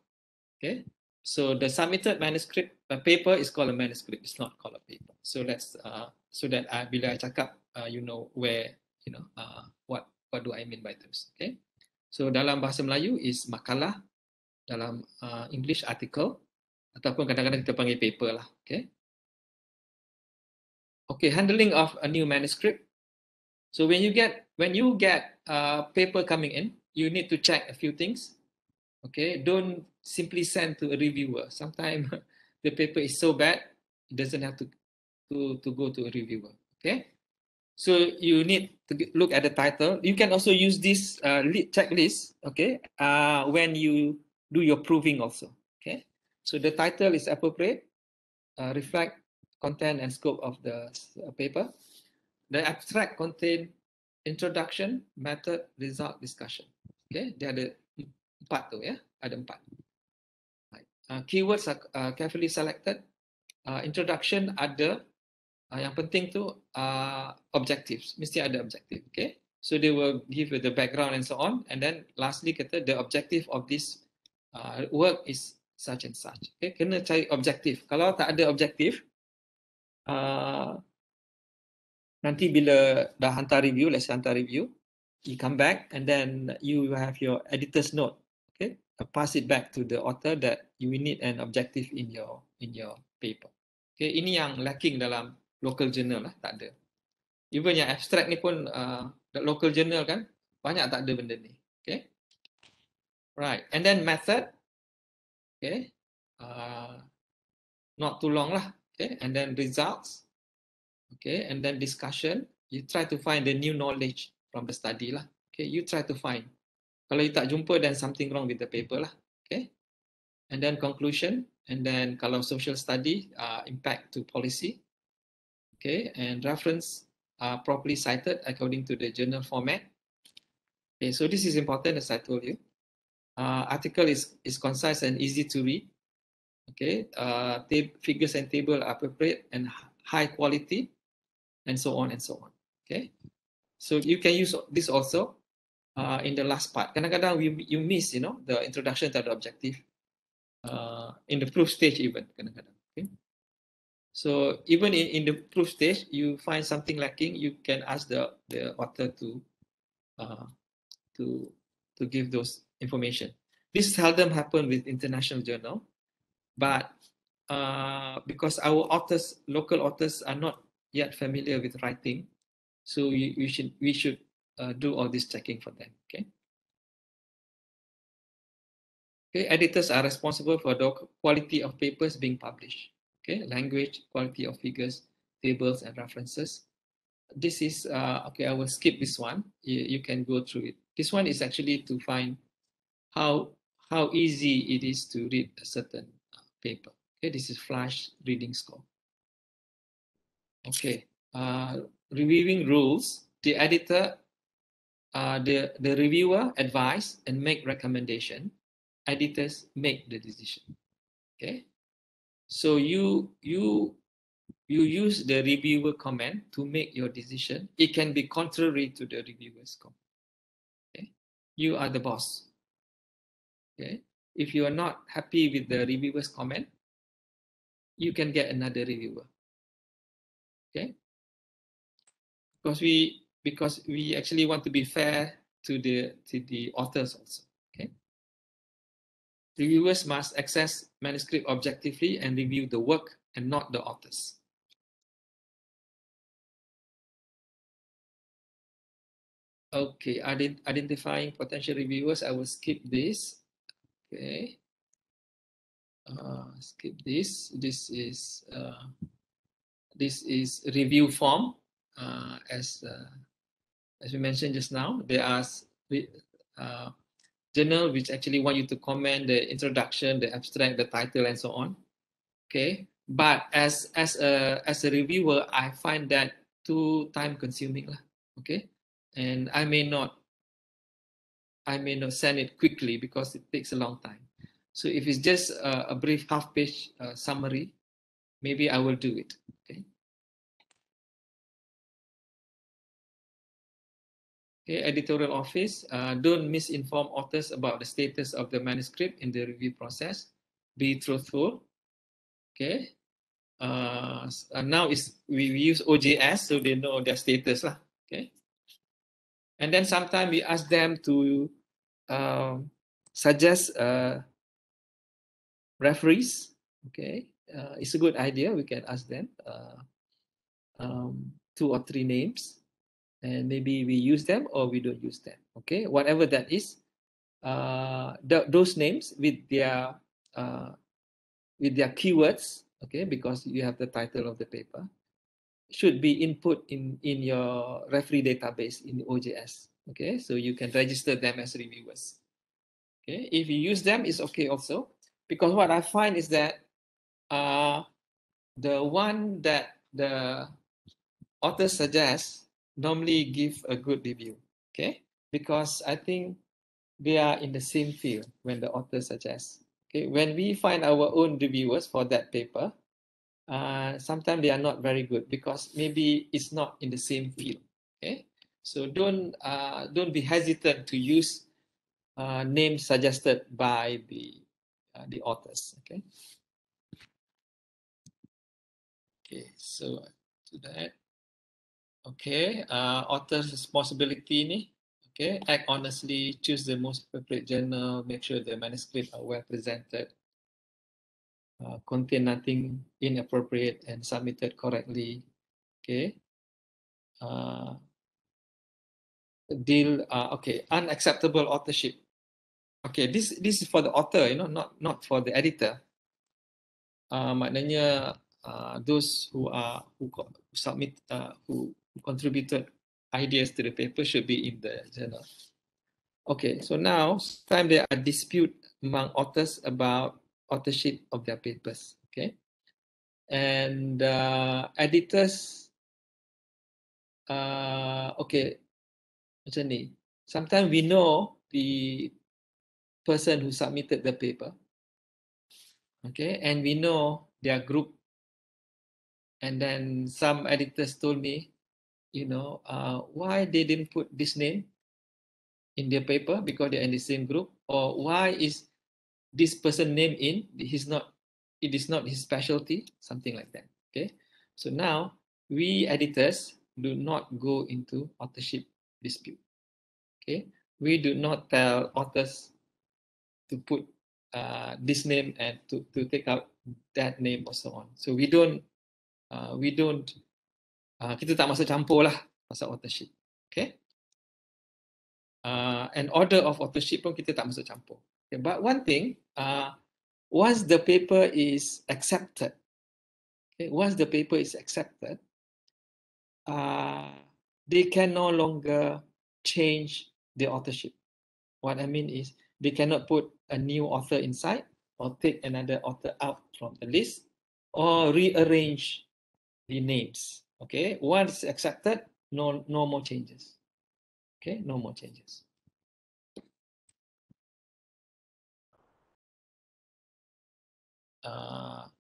Okay, so the submitted manuscript paper is called a manuscript. It's not called a paper. So let's so that bila I cakap, you know where what do I mean by this? Okay, so dalam bahasa Melayu is makalah. Dalam English article, ataupun kadang-kadang kita panggil paper lah. Okay. Okay, handling of a new manuscript. So when you get paper coming in, you need to check a few things. Okay, don't simply send to a reviewer. Sometimes the paper is so bad, it doesn't have to go to a reviewer. Okay, so you need to look at the title. You can also use this checklist. Okay, when you do your proving also. Okay, so the title is appropriate, reflect content and scope of the paper. The abstract contain introduction, method, result, discussion. Okay, dia ada 4 tu ya, ada 4. Keywords are carefully selected. Introduction ada, yang penting tu objectives, mesti ada objective. Okay, so they will give you the background and so on, and then lastly kata the objective of this work is such and such. Okay, kena cari objektif. Kalau tak ada objektif, nanti bila dah hantar review, let's say hantar review, you come back and then you have your editor's note. Okay, pass it back to the author that you need an objective in your paper. Okay, ini yang lacking dalam local journal lah, tak ada. Even yang abstract ni pun local journal kan, banyak tak ada benda ni. Okay, right. And then method, okay, not too long lah. Okay, and then results, okay, and then discussion. You try to find the new knowledge from the study lah. Okay, you try to find. Kalau you tak jumpa, then something wrong with the paper lah. Okay, and then conclusion, and then kalau social study, impact to policy. Okay, and reference are properly cited according to the journal format. Okay, so this is important as I told you. Article is concise and easy to read. Okay, figures and table are appropriate and high quality, and so on and so on. Okay, so you can use this also in the last part. Kadang-kadang you miss, you know, the introduction to the objective in the proof stage even. Kadang-kadang. Okay. So even in the proof stage, you find something lacking, you can ask the author to give those information. This seldom happen with international journal, but because our authors, local authors, are not yet familiar with writing, so we should do all this checking for them. Okay. Okay. Editors are responsible for the quality of papers being published. Okay. Language, quality of figures, tables, and references. This is okay. I will skip this one. You can go through it. This one is actually to find how easy it is to read a certain paper. Okay. This is flash reading score. Okay. Reviewing rules. The editor, the reviewer advise and make recommendation. Editors make the decision. Okay. So you use the reviewer comment to make your decision. It can be contrary to the reviewer's comment. Okay. You are the boss. Okay. If you are not happy with the reviewer's comment, you can get another reviewer. Okay. Because we actually want to be fair to the authors also. Okay. Reviewers must access manuscript objectively and review the work and not the authors. Okay, identifying potential reviewers. I will skip this. Okay. Skip this. This is review form. As we mentioned just now, there are journal which actually want you to comment the introduction, the abstract, the title, and so on. Okay, but as a reviewer, I find that too time consuming lah. Okay, and I may not send it quickly because it takes a long time. So if it's just a brief half-page summary, maybe I will do it. Okay. Okay, editorial office. Don't misinform authors about the status of the manuscript in the review process. Be truthful. Okay. Now we use OJS, so they know their status lah. Okay. And then sometimes we ask them to suggest referees. Okay, it's a good idea. We can ask them 2 or 3 names, and maybe we use them or we don't use them. Okay, whatever that is, those names with their keywords. Okay, because you have the title of the paper, should be input in your referee database in OJS. Okay, so you can register them as reviewers. Okay, if you use them, it's okay also, because what I find is that the one that the author suggests normally give a good review. Okay, because I think they are in the same field when the author suggests. Okay, when we find our own reviewers for that paper, sometimes they are not very good because maybe it's not in the same field. Okay, so don't be hesitant to use names suggested by the authors. Okay. Okay, so to that. Okay, author's responsibility ni. Okay, act honestly, choose the most appropriate journal, make sure the manuscript are well presented, contain nothing inappropriate, and submitted correctly. Okay. Okay, unacceptable authorship. Okay, this is for the author, not for the editor. Maknanya those who submit who contributed ideas to the paper should be in the journal. Okay, so now sometimes there are dispute among authors about authorship of their papers. Okay, and editors. Okay, macam ni. Sometimes we know the person who submitted the paper. Okay, and we know their group. And then some editors told me, why they didn't put this name in their paper because they're in the same group, or why is this person name in? It is not his specialty, something like that. Okay, so now we editors do not go into authorship dispute. Okay, we do not tell authors to put this name and to take out that name or so on. So we don't kita tak masuk campur lah pasal authorship. Okay. And order of authorship pun kita tak masuk campur. Okay. But one thing, once the paper is accepted, okay, they can no longer change the authorship. What I mean is they cannot put a new author inside or take another author out from the list or rearrange the names. Okay, once accepted, no more changes. Okay, no more changes.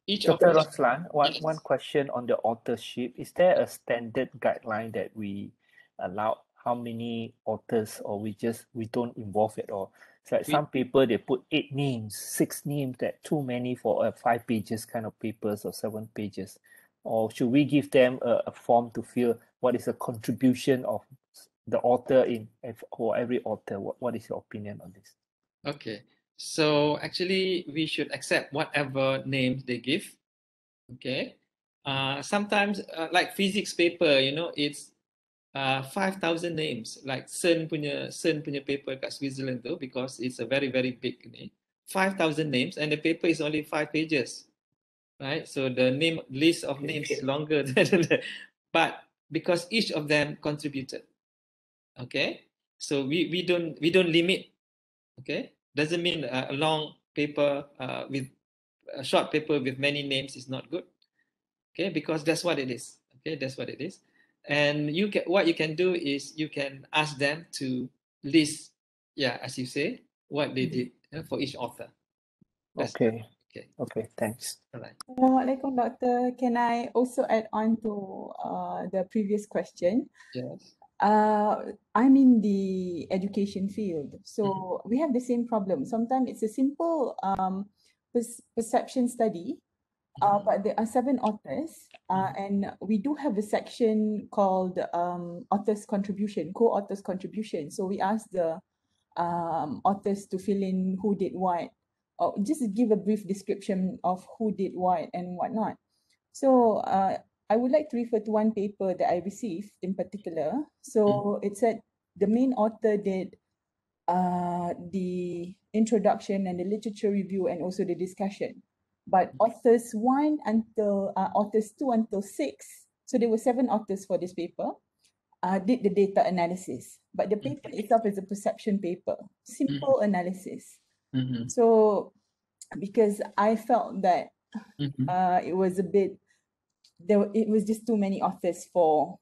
Each of Dr. these. Roslan, one question on the authorship. Is there a standard guideline that we allow how many authors, or we don't involve at all? It's like some people, they put 8 names, 6 names, that too many for a 5 pages kind of papers or 7 pages. Or should we give them a form to fill what is the contribution of the author for every author? What is your opinion on this? Okay, so actually we should accept whatever names they give. Okay, sometimes like physics paper, it's 5,000 names, like CERN punya paper kat Switzerland tu, because it's a very very big name. 5,000 names, and the paper is only 5 pages, right? So the list of names is longer than but because each of them contributed. Okay, so we don't limit. Okay, doesn't mean a long paper with a short paper with many names is not good. Okay, because that's what it is. Okay, that's what it is. And what you can do is you can ask them to list, as you say, what they did for each author. That's okay. Okay. Okay, thanks. All right. Assalamualaikum, Doctor. Can I also add on to the previous question? Yes. I'm in the education field, so we have the same problem. Sometimes it's a simple perception study, but there are 7 authors, and we do have a section called author's contribution, co-author's contribution. So we ask the authors to fill in who did what, or just give a brief description of who did what and whatnot. So I would like to refer to one paper that I received in particular. So it said the main author did the introduction and the literature review and also the discussion. But authors 1 until authors 2 until 6, so there were 7 authors for this paper, did the data analysis. But the paper itself is a perception paper, simple analysis. So because I felt that it was a bit, it was just too many authors for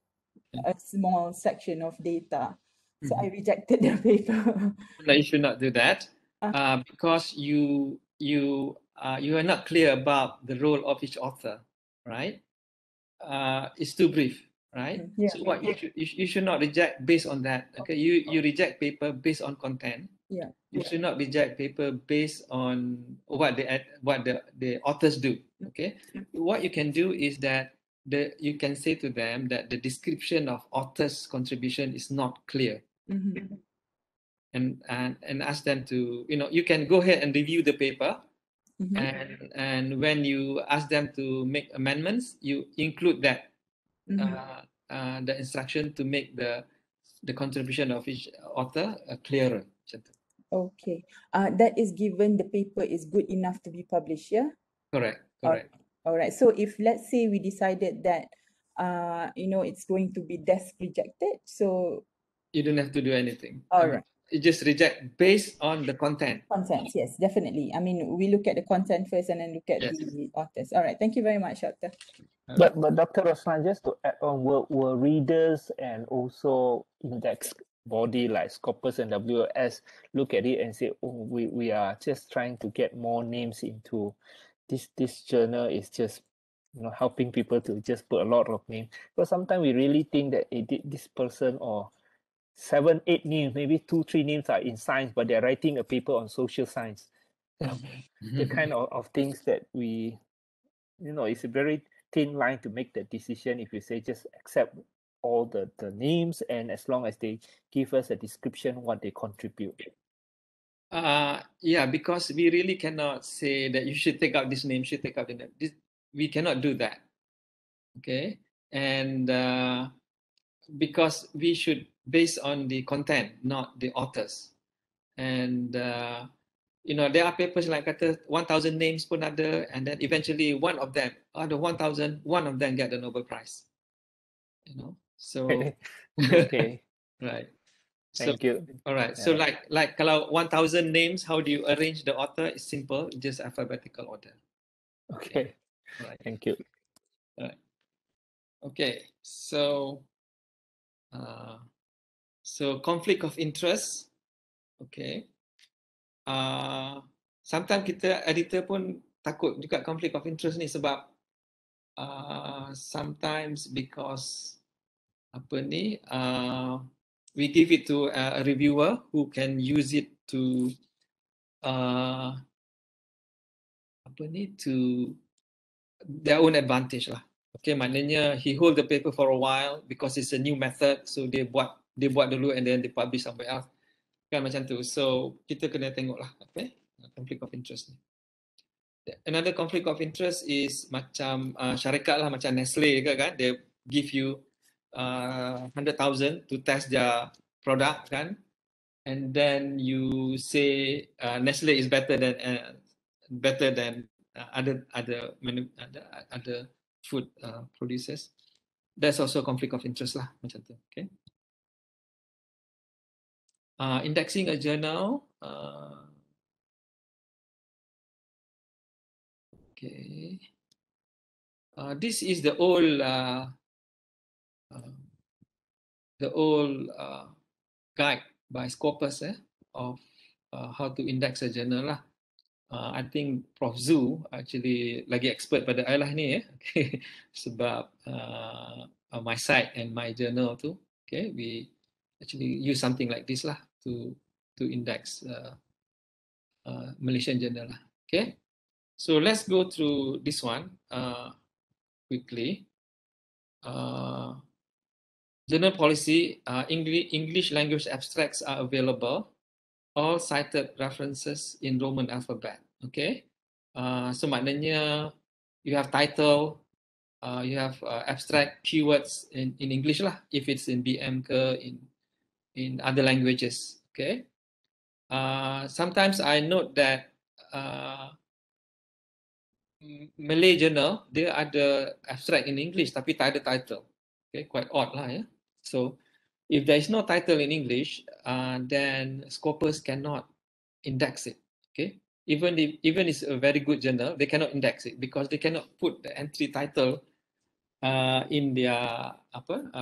a small section of data. So I rejected the paper. No, you should not do that because you are not clear about the role of each author, right? It's too brief, right? Yeah. So what you should not reject based on that. Okay, you reject paper based on content. Yeah. You should not reject paper based on what the authors do. Okay, what you can do is that you can say to them that the description of author's contribution is not clear. And ask them to, you can go ahead and review the paper, and when you ask them to make amendments, you include that the instruction to make the contribution of each author clearer. Okay. That is given the paper is good enough to be published, yeah? Correct. All right. So if let's say we decided that it's going to be desk rejected, so you don't have to do anything. All right. You just reject based on the content. Contents, yes, definitely. I mean, we look at the content first and then look at the authors. All right. Thank you very much, Doctor. But Dr. Roslan, just to add on, were readers and also index body like Scopus and WS look at it and say, oh, we are just trying to get more names into this journal, is just helping people to just put a lot of names. Because sometimes we really think that this person, or 7, 8 names, maybe 2, 3 names are in science, but they're writing a paper on social science. The kind of things that we, it's a very thin line to make the decision if you say just accept all the names, and as long as they give us a description what they contribute. Yeah, because we really cannot say that you should take out this name, should take out the name. We cannot do that. Okay, and because we should base on the content, not the authors. And there are papers like 1,000 names pun ada, and then eventually one of them, out of 1,000, one of them get the Nobel Prize. So okay. Right. Thank you. All right. So like kalau 1,000 names, how do you arrange the author? It's simple, just alphabetical order. Okay. Right. Thank you. All right. Okay. So conflict of interest. Okay. Sometimes kita editor pun takut juga conflict of interest ni, sebab sometimes because we give it to a reviewer who can use it to to their own advantage lah. Okay, maknanya he hold the paper for a while because it's a new method, so dia buat dulu and then they publish somewhere else. Kan macam tu. So kita kena tengok lah, okay, conflict of interest ni. Another conflict of interest is macam syarikat lah, macam Nestle ke kan, they give you 100,000 to test their product kan, and then you say Nestle is better than other food producers. That's also conflict of interest lah, macam tu. Okay. Indexing a journal. Okay. This is the old guide by Scopus of how to index a journal lah. I think Prof Zu actually lagi expert pada I lah ni okay. Sebab my site and my journal tu, okay, we actually use something like this lah to index Malaysian journal lah. Okay, so let's go through this one quickly. Journal policy, English language abstracts are available. All cited references in Roman alphabet. Okay, so maknanya you have title, you have abstract keywords in English lah, if it's in BM ke in other languages. Okay, sometimes I note that Malay journal dia ada abstract in English tapi tak ada title. Okay, quite odd lah ya. So if there is no title in English, then scopers cannot index it. Okay, even it's a very good journal, they cannot index it because they cannot put the entry title in their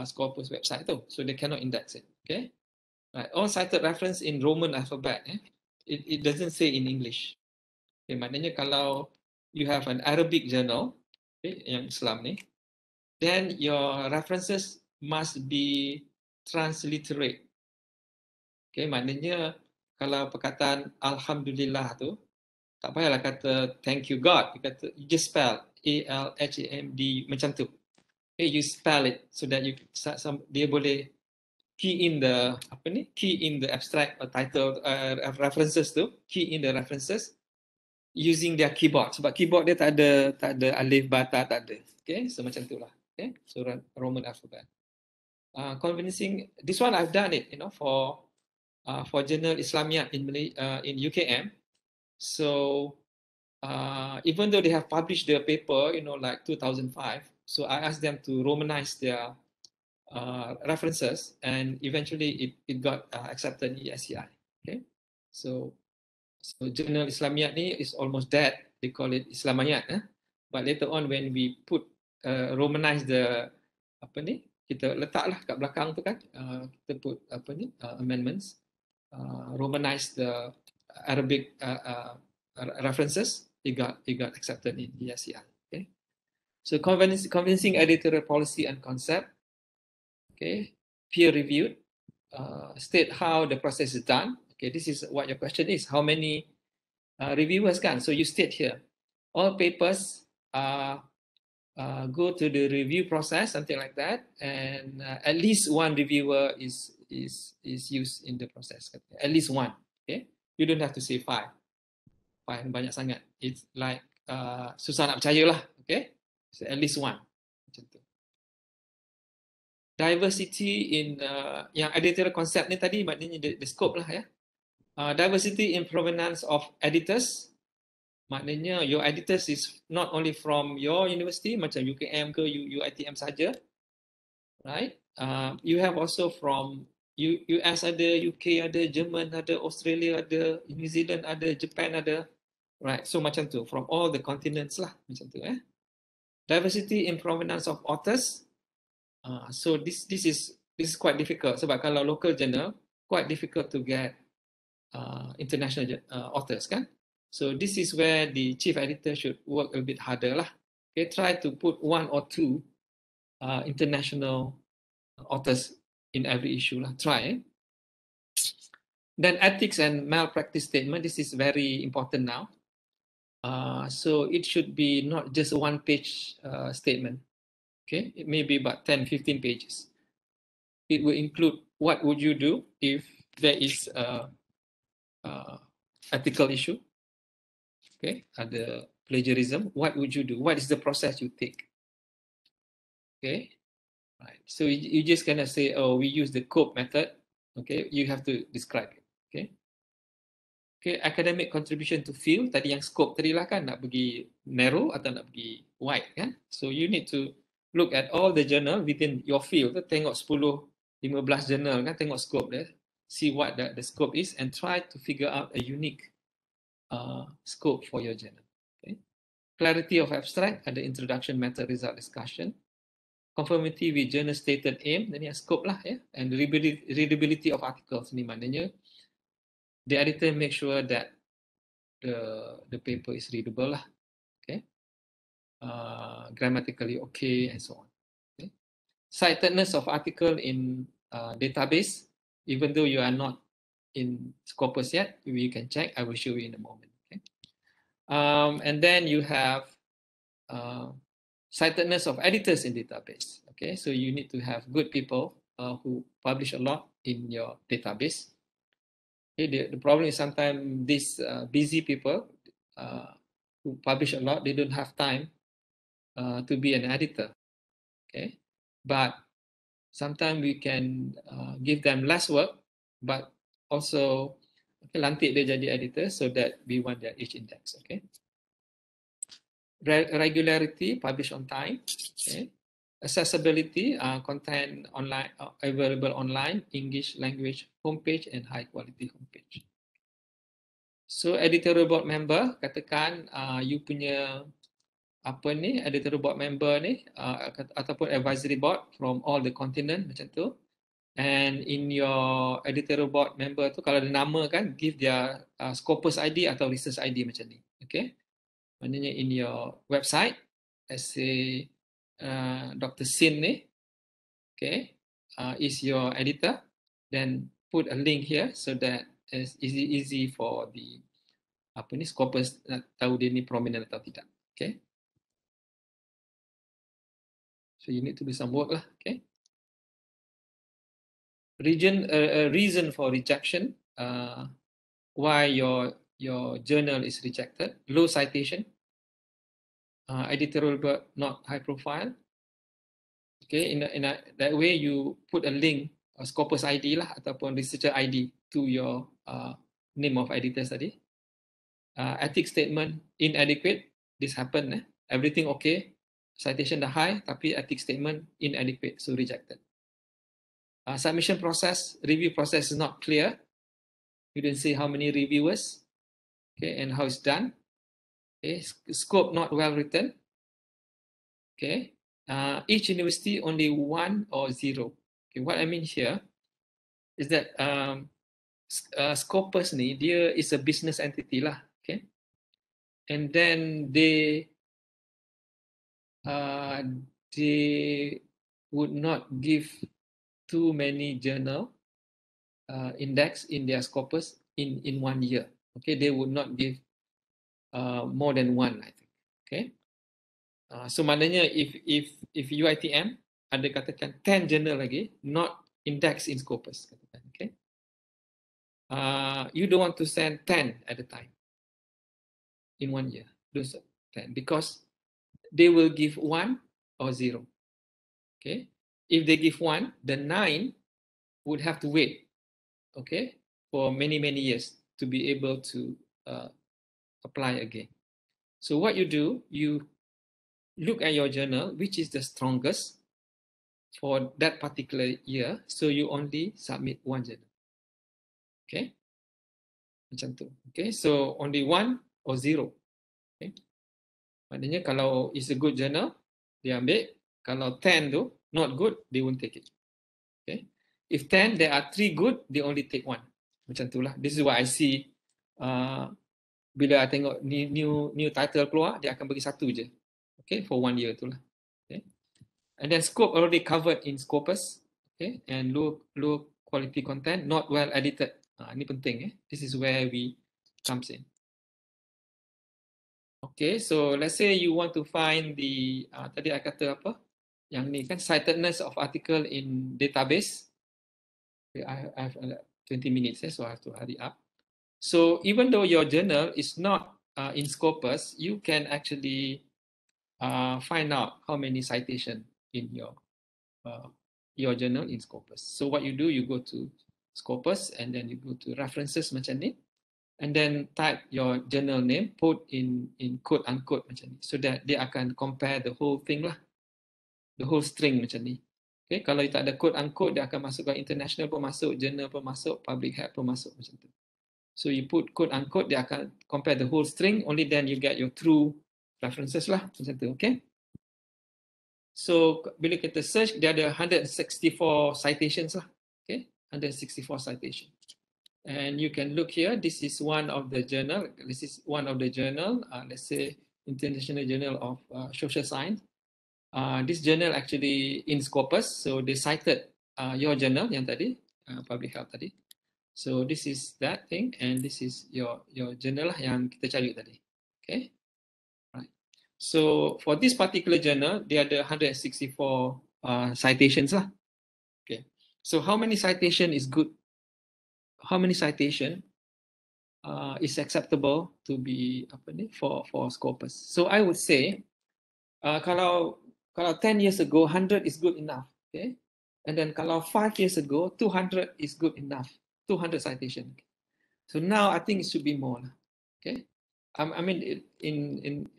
scopers website tu, so they cannot index it. Okay, right. All cited reference in Roman alphabet. It doesn't say in English. Okay, maknanya kalau you have an Arabic journal, okay, yang Islam ni, then your references must be transliterate. Okay, maknanya kalau perkataan Alhamdulillah tu, tak payahlah kata thank you God, you just spell ALHAMD macam tu. Okay, you spell it so that dia boleh key in the abstract or title references tu, key in the references using their keyboard, sebab keyboard dia tak ada alif bata, tak ada. Okay, so macam itulah. Okay, so Roman alphabet. Convincing, this one I've done it, for journal Islamiyat in UKM. So even though they have published their paper, like 2005, so I asked them to Romanize their references, and eventually it got accepted in ESCI. Okay, so journal Islamiyat ni is almost dead. They call it Islamayat. But later on when we put Romanize the kita letaklah kat belakang tu kan, kita put amendments, Romanize the Arabic references, it got accepted in ESCI. Okay, so convincing editorial policy and concept. Okay, peer reviewed, state how the process is done. Okay, this is what your question is. How many reviewers can? So you state here, all papers go to the review process, something like that, and at least one reviewer is used in the process. At least one. Okay, you don't have to say 5. 5 banyak sangat. It's like susah nak percaya lah. Okay, so at least one. Macam tu. Diversity in yang editorial concept ni tadi maknanya the scope lah ya. Diversity in provenance of editors, maknanya your editors is not only from your university macam UKM ke UiTM saja, right? You have also from US ada, UK ada, German ada, Australia ada, New Zealand ada, Japan ada, right? So macam tu, from all the continents lah macam tu. Diversity in provenance of authors. So this is quite difficult sebab kalau local journal quite difficult to get international authors kan. So this is where the chief editor should work a bit harder lah. Okay, try to put 1 or 2 international authors in every issue lah. Try. Then ethics and malpractice statement. This is very important now. So it should be not just a 1-page statement. Okay, it may be about 10-15 pages. It will include what would you do if there is a ethical issue. Okay, ada plagiarism. What would you do? What is the process you take? Okay, right. So you just gonna say, oh, we use the COPE method. Okay, you have to describe it. Okay. Okay, academic contribution to field. Tadi yang scope tadi lah kan, nak pergi narrow atau nak pergi wide kan. So you need to look at all the journal within your field. Tengok 10-15 journal kan, tengok scope dia. See what the scope is and try to figure out a unique scope for your journal. Okay. Clarity of abstract, ada introduction, method, result, discussion. Conformity with journal stated aim, dan yang scope lah ya. And readability of articles, ni maknanya the editor make sure that the paper is readable lah. Okay. Grammatically okay and so on. Okay. Citedness of article in database, even though you are not in Scopus yet, you can check. I will show you in a moment. Okay. And then you have citedness of editors in database. Okay, so you need to have good people who publish a lot in your database. Okay, the problem is sometimes these busy people, who publish a lot, they don't have time to be an editor. Okay, but sometimes we can give them less work, but also lantik dia jadi editor so that we want their each index. Okay, regularity, publish on time. Okay, accessibility, content online, available online, English language homepage and high quality homepage. So editorial board member, katakan you punya apa ni, editorial board member ni ataupun advisory board from all the continent macam tu, and in your editorial board member tu kalau ada nama kan, give their Scopus ID atau research ID macam ni. Okay, maknanya in your website, let's say Dr. Sin ni, okay, is your editor, then put a link here so that it's easy for the apa ni Scopus nak tahu dia ni prominent atau tidak. Okay, so you need to do some work lah. Okay, reason for rejection, why your journal is rejected, low citation, editorial but not high profile. Okay, in that way you put a link, Scopus ID lah ataupun researcher ID to your name of editor tadi. Ethics statement inadequate, this happen, everything okay, citation dah high tapi ethics statement inadequate, so rejected. Submission process, review process is not clear. You didn't say how many reviewers, okay, and how it's done. Okay, scope not well written. Okay, each university only 1 or 0. Okay, what I mean here is that Scopus ni dia is a business entity lah. Okay, and then they would not give too many journal index in their Scopus in 1 year. Okay, they would not give more than 1, I think. Okay, so maknanya if UiTM ada katakan 10 journal lagi not index in Scopus, katakan, okay, you don't want to send 10 at a time in 1 year, those 10, because they will give 1 or 0. Okay, if they give 1, the 9 would have to wait, okay, for many years to be able to apply again. So what you do, you look at your journal, which is the strongest for that particular year, so you only submit 1 journal. Okay, macam tu. Okay, so only 1 or 0. Okay, maknanya kalau it's a good journal, dia ambil. Kalau 10 tu not good, they won't take it. Okay, if 10 there are 3 good, they only take 1. Macam tu lah. This is what I see. Bila I tengok new title keluar, dia akan bagi 1 je. Okay, for 1 year tu lah. Okay, and then scope already covered in Scopus. Okay, and low quality content, not well edited. Ini penting. This is where we comes in. Okay, so let's say you want to find the tadi I kata apa? Yang ni kan citedness of article in database. Okay, I have 20 minutes, so I have to hurry up. So even though your journal is not in Scopus, you can actually find out how many citation in your journal in Scopus. So what you do, you go to Scopus and then you go to references macam ni, and then type your journal name, put in quote unquote macam ni, so that dia akan compare the whole thing lah, the whole string macam ni. Okay, kalau tak ada quote unquote, dia akan masukkan international pun masuk, journal pun masuk, public health pun masuk macam tu. So you put quote unquote, dia akan compare the whole string, only then you get your true references lah macam tu. Okay, so bila kita search, dia ada 164 citations lah. Okay, 164 citations. And you can look here, this is one of the journal, let's say International Journal of Social Science. This journal actually in Scopus, so they cited your journal yang tadi, public health tadi. So this is that thing, and this is your journal lah yang kita cari tadi. Okay, right. So for this particular journal, dia ada 164 citations lah. Okay, so how many citation is good? How many citation is acceptable to be for Scopus. So I would say kalau 10 years ago 100 is good enough, okay? And then kalau 5 years ago 200 is good enough, 200 citation. So now I think it should be more, okay? I mean in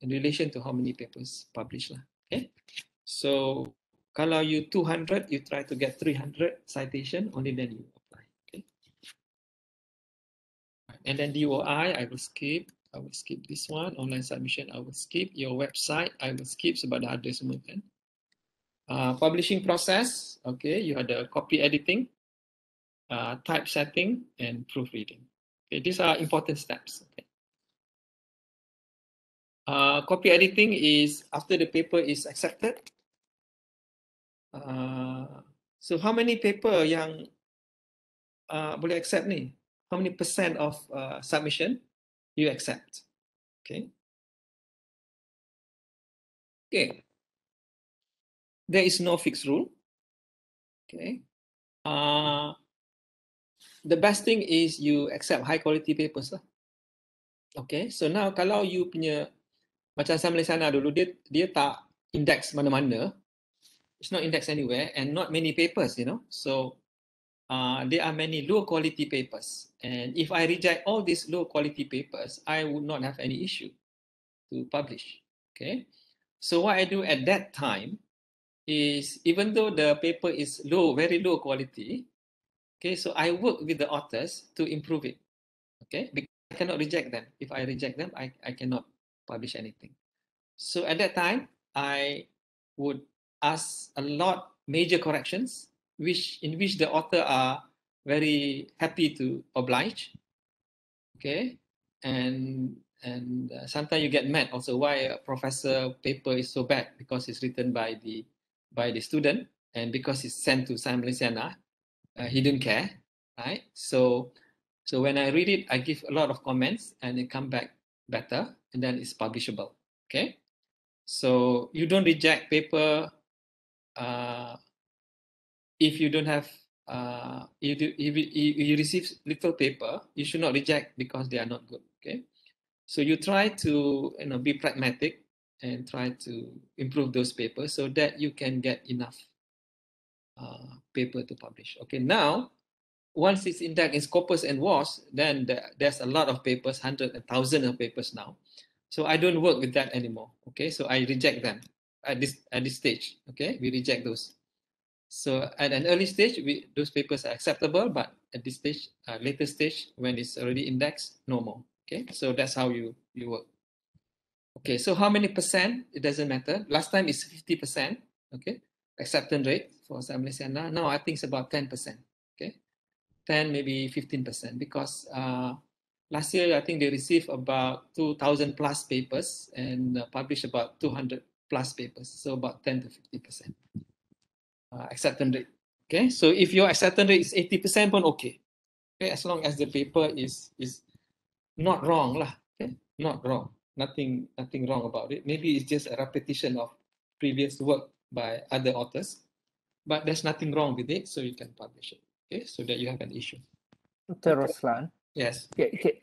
relation to how many papers published lah, okay? So kalau you 200, you try to get 300 citation, only then you apply, okay? And then DOI, I will skip this one. Online submission, I will skip. Your website, I will skip sebab dah ada semua kan. Publishing process, okay, you had the copy editing, typesetting, and proofreading. Okay, these are important steps. Okay. Copy editing is after the paper is accepted. So how many paper yang boleh accept ni? How many percent of submission you accept? Okay. Okay. There is no fixed rule. Okay. The best thing is you accept high quality papers lah. Okay. So now kalau you punya macam Malaysiana dulu dia tak index mana-mana. It's not indexed anywhere and not many papers, you know. So there are many low quality papers. And if I reject all these low quality papers, I would not have any issue to publish. Okay. So what I do at that time is, even though the paper is low, very low quality, okay, so I work with the authors to improve it. Okay, because I cannot reject them. If I reject them, I cannot publish anything. So at that time, I would ask a lot major corrections, in which the author are very happy to oblige. Okay, and sometimes you get mad also why a professor paper is so bad, because it's written by the student, and because it's sent to Sains Malaysiana, he didn't care, right? So when I read it, I give a lot of comments and it come back better, and then it's publishable. Okay, so you don't reject paper if you don't have if you receive little paper, you should not reject because they are not good. Okay, so you try to be pragmatic and try to improve those papers so that you can get enough paper to publish. Okay, now once it's indexed in Scopus and WAS, then there's a lot of papers, hundreds and thousands of papers now. So I don't work with that anymore. Okay, so I reject them at this stage. Okay, we reject those. So at an early stage, those papers are acceptable, but at this stage, later stage, when it's already indexed, no more. Okay, so that's how you work. Okay, so how many percent? It doesn't matter. Last time it's 50%. Okay, acceptance rate for Sains Malaysiana. Now I think it's about 10%. Okay, 10 maybe 15%, because last year I think they received about 2,000 plus papers and published about 200 plus papers, so about 10 to 50%. Acceptance rate. Okay, so if your acceptance rate is 80% pun okay. Okay, as long as the paper is not wrong lah. Okay, not wrong. Nothing wrong about it. Maybe it's just a repetition of previous work by other authors, but there's nothing wrong with it, so you can publish it. Okay, so that you have an issue. Dr. Roslan, yes.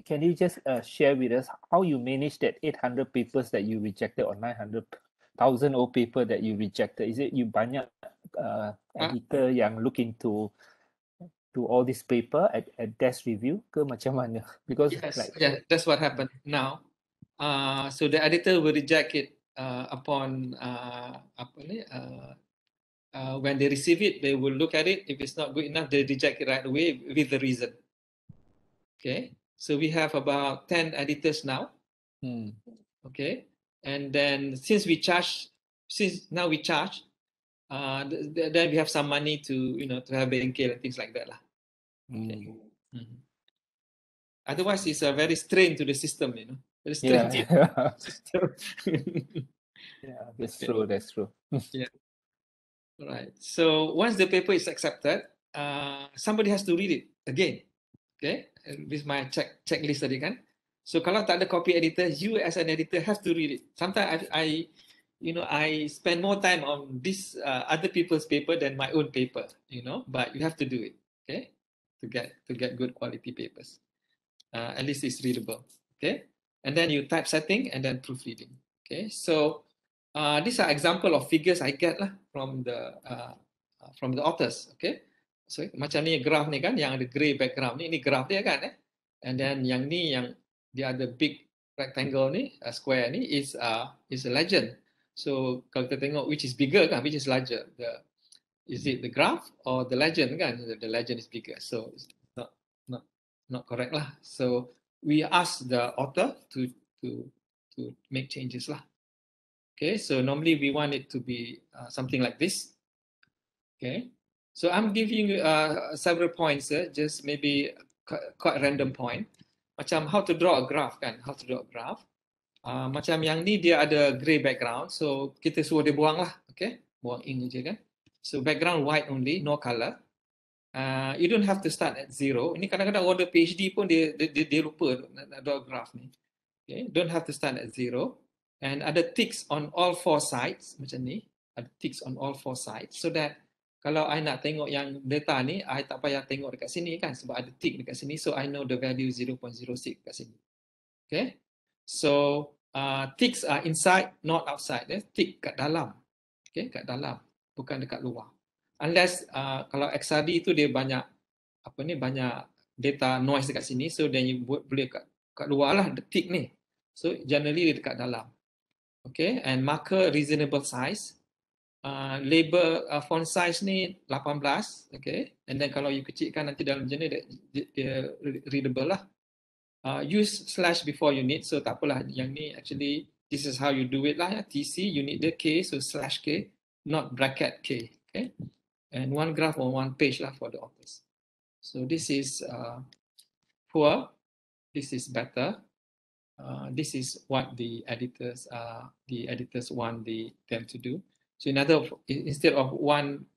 Can you just share with us how you managed that 800 papers that you rejected, or 900,000 old paper that you rejected? Is it you banyak editor yang look into all this paper at desk review ke macam mana? Because yes, that's what happened now. So the editor will reject it upon when they receive it, they will look at it. If it's not good enough, they reject it right away with the reason. Okay, so we have about 10 editors now. Okay, and then since now we charge, then we have some money to to have bengkel and things like that lah. Okay. Otherwise, it's a very strain to the system, very strain to the system. Yeah, that's true. That's true. Yeah. Right. So once the paper is accepted, somebody has to read it again. Okay, this is my checklist tadi kan. So kalau tak ada copy editor, you as an editor have to read it. Sometimes I spend more time on this other people's paper than my own paper, but you have to do it, okay, to get good quality papers. at least it's readable. Okay, and then you typesetting and then proofreading. Okay, so these are example of figures I get lah from the authors. Okay, so macam ni graph ni kan, yang ada grey background ni graph dia kan and then yang ni yang dia ada big rectangle ni square ni is a legend. So kalau kita tengok which is bigger kan, which is larger, is it the graph or the legend kan? The legend is bigger, so it's not correct lah. So we ask the author to make changes lah. Okay, so normally we want it to be something like this. Okay, so I'm giving you several points, just maybe quite random point. Macam how to draw a graph kan? How to draw a graph. Macam yang ni dia ada grey background, so kita suruh dia buang lah. Okay, buang ink je kan. So background white only, no color. You don't have to start at zero. Ini kadang-kadang order PhD pun dia lupa nak draw graph ni. Okay, don't have to start at zero. And ada ticks on all four sides macam ni. Ada ticks on all four sides so that kalau I nak tengok yang data ni, I tak payah tengok dekat sini kan sebab ada tick dekat sini, so I know the value 0.06 dekat sini. Okay, so ticks are inside, not outside. Tick kat dalam. Okay, kat dalam, bukan dekat luar. Unless kalau XRD itu dia banyak banyak data noise dekat sini, so then you boleh kat luar lah the tick ni. So generally dia dekat dalam. Okay, and marker reasonable size. Label font size ni 18. Okay, and then kalau you kecilkan nanti dalam macam ni dia readable lah. Use slash before unit, so tak apalah, yang ni actually this is how you do it lah. TC unit dia K, so slash K, not bracket K. Okay, and one graph on one page lah for the authors. So this is poor, this is better. This is what the editors want them to do. So instead of one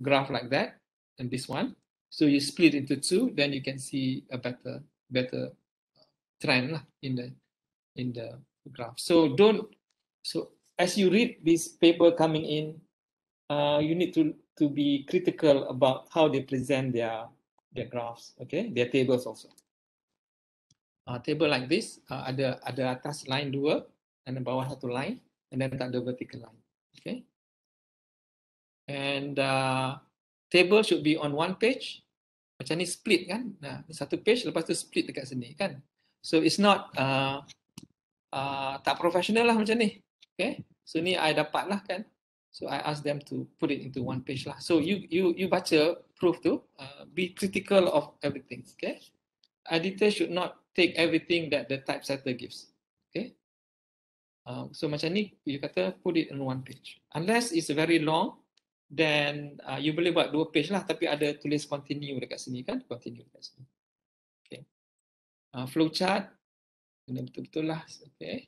graph like that and this one, so you split into two, then you can see a better trend in the graph. So as you read this paper coming in, you need to be critical about how they present their graphs. Okay, their tables also. Table like this, ada atas line 2 dan bawah satu line, and then tak ada vertical line. Okay, and table should be on one page. Macam ni split kan, nah satu page lepas tu split dekat sini kan. So it's not tak professional lah macam ni. Okay, so ni I dapat lah kan. So I ask them to put it into one page lah. So you baca proof tu, be critical of everything. Okay, editor should not take everything that the typesetter gives. Okay, so macam ni you kata put it on one page. Unless it's very long, then you boleh buat 2 page lah, tapi ada tulis continue dekat sini kan, continue dekat sini. Okay, flowchart kena betul-betul lah. Okay,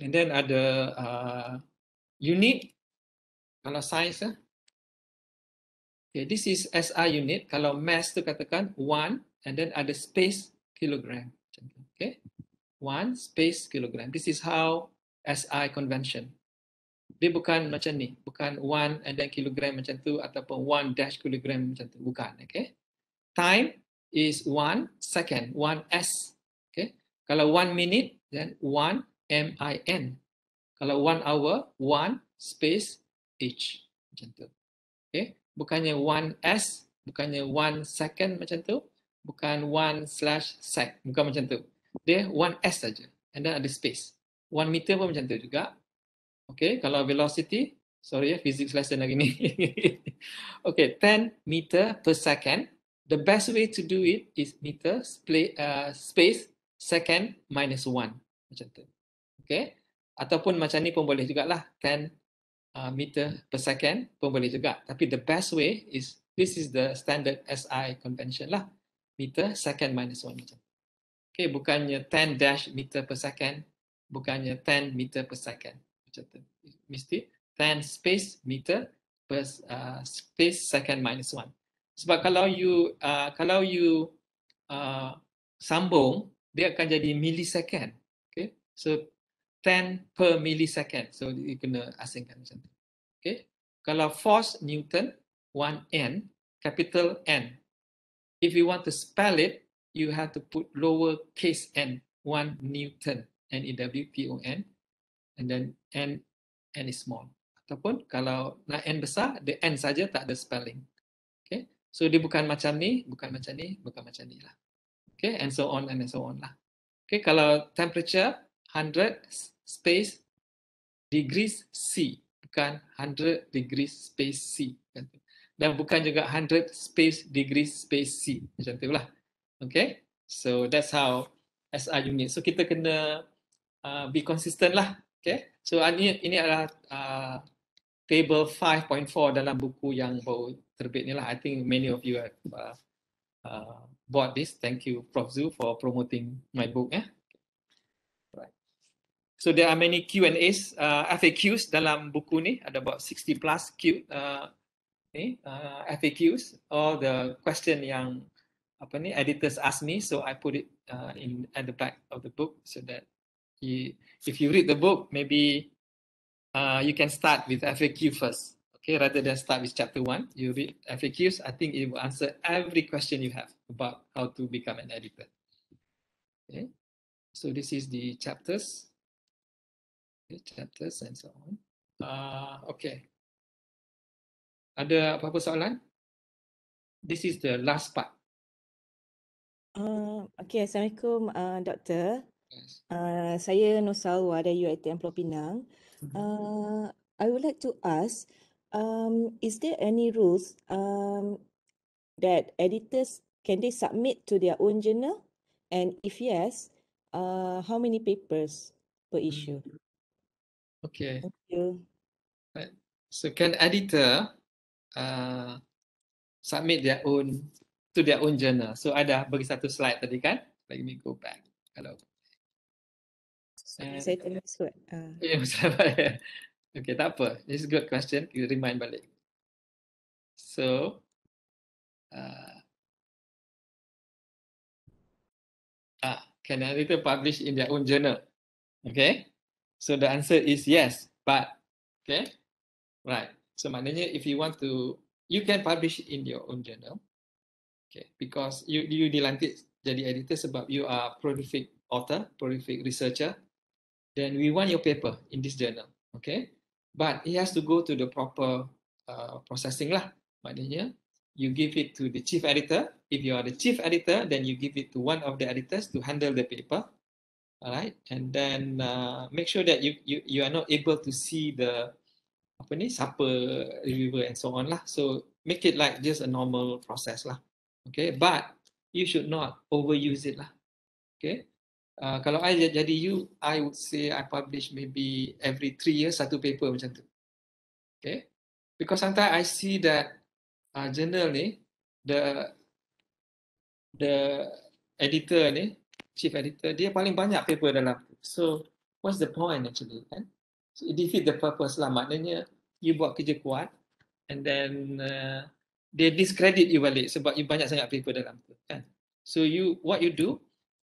and then ada unit kalau Sains. Okay, this is SI unit. Kalau mass tu katakan 1 and then ada space kilogram. Okay, 1 space kilogram. This is how SI convention. Dia bukan macam ni, bukan 1 and then kilogram macam tu ataupun 1 dash kilogram macam tu, bukan. Okay, time is 1 second, 1 S. Okay, kalau 1 minute then 1 MIN. Kalau 1 hour 1 space H macam tu. Okay, bukannya 1 S, bukannya 1 second macam tu, bukan 1/sec, bukan macam tu. Dia 1 S saja and then ada space. 1 meter pun macam tu juga. Okay, kalau velocity, sorry ya, physics lesson lagi ni. Okay, 10 meter per second. The best way to do it is meter space second minus 1 macam tu. Okay, ataupun macam ni pun boleh jugalah, 10 meter per second pun boleh juga. Tapi the best way is, this is the standard SI convention lah, meter second minus 1 macam. Okay, bukannya 10 dash meter per second, bukannya 10 meter per second macam tu. Mesti 10 space meter per space second minus 1. Sebab kalau you sambung, dia akan jadi millisecond. Okay, so 10 per millisecond. So you kena asingkan macam tu. Okay, kalau force Newton 1 N capital N. If you want to spell it, you have to put lowercase n, 1 Newton, N-E-W-T-O-N, and then N is small. Ataupun kalau nak N besar, the N saja tak ada spelling. Okay, so dia bukan macam ni, bukan macam ni, bukan macam ni lah. Okay, and so on lah. Okay, kalau temperature 100 space degrees C, bukan 100 degrees space C. Dan bukan juga 100 space degrees space C. Macam tu lah. Okay, so that's how SR unit. So kita kena be consistent lah. Okay, so ini adalah table 5.4 dalam buku yang baru terbit ni lah. I think many of you have bought this. Thank you, Prof Zu, for promoting my book. Right. So there are many Q&As, FAQs dalam buku ni. Ada about 60 plus FAQs, all the question yang editors ask me, so I put it at the back of the book so that if you read the book, maybe you can start with FAQ first, okay, rather than start with chapter 1. You read FAQs, I think it will answer every question you have about how to become an editor. Okay, so this is the chapters, chapters and so on. Okay, ada apa-apa soalan? This is the last part. Okay, Assalamualaikum, Doktor. Yes. Saya Nur Salwa dari UiTM Pulau Pinang. I would like to ask, is there any rules that editors, can they submit to their own journal? And if yes, how many papers per issue? Okay. Thank you. Right. So can editor submit their own to their own journal? So ada bagi satu slide tadi kan? Let me go back. Hello. Saya tanya slide. Ya, masalah. Okay, tak apa. This is a good question. You remind balik. So, can editor publish in their own journal? Okay. So the answer is yes, but okay, right. So maknanya if you want to, you can publish in your own journal. Okay, because you dilantik jadi editor sebab you are prolific author, prolific researcher. Then we want your paper in this journal. Okay, but it has to go to the proper processing lah. Maknanya you give it to the chief editor. If you are the chief editor, then you give it to one of the editors to handle the paper. Alright, and then make sure that you are not able to see the siapa reviewer and so on lah. So make it like just a normal process lah. Okay, but you should not overuse it lah. Okay, kalau I jadi you, I would say I publish maybe every 3 years satu paper macam tu. Okay, because sometimes I see that journal ni, the editor ni, chief editor, dia paling banyak paper dalam. So what's the point actually? Kan? So it defeat the purpose lah. Maknanya you buat kerja kuat and then they discredit you balik sebab you banyak sangat paper dalam tu. Kan? So what you do,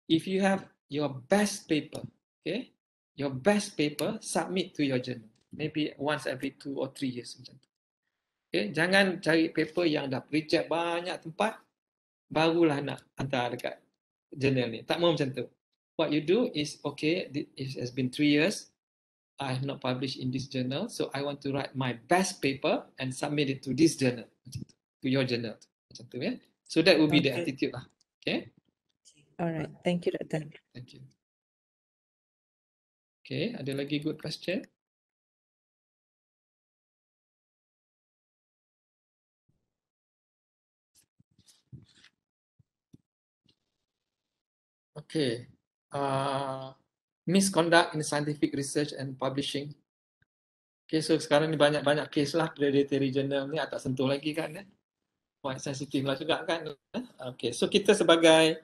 if you have your best paper, okay, your best paper, submit to your journal. Maybe once every 2 or 3 years macam tu. Okay, jangan cari paper yang dah reject banyak tempat, barulah nak hantar dekat journal ni. Tak mau macam tu. What you do is, okay, it has been 3 years, I have not published in this journal, so I want to write my best paper and submit it to this journal, to your journal. Macam tu ya. So that will be the attitude lah. Okay. Alright, thank you, Dr. Thank you. Okay, ada lagi good question? Okay, misconduct in scientific research and publishing. Okay, so sekarang ni banyak case lah, predatory journal ni tak sentuh lagi kan, quite sensitive lah juga kan. Okay, so kita sebagai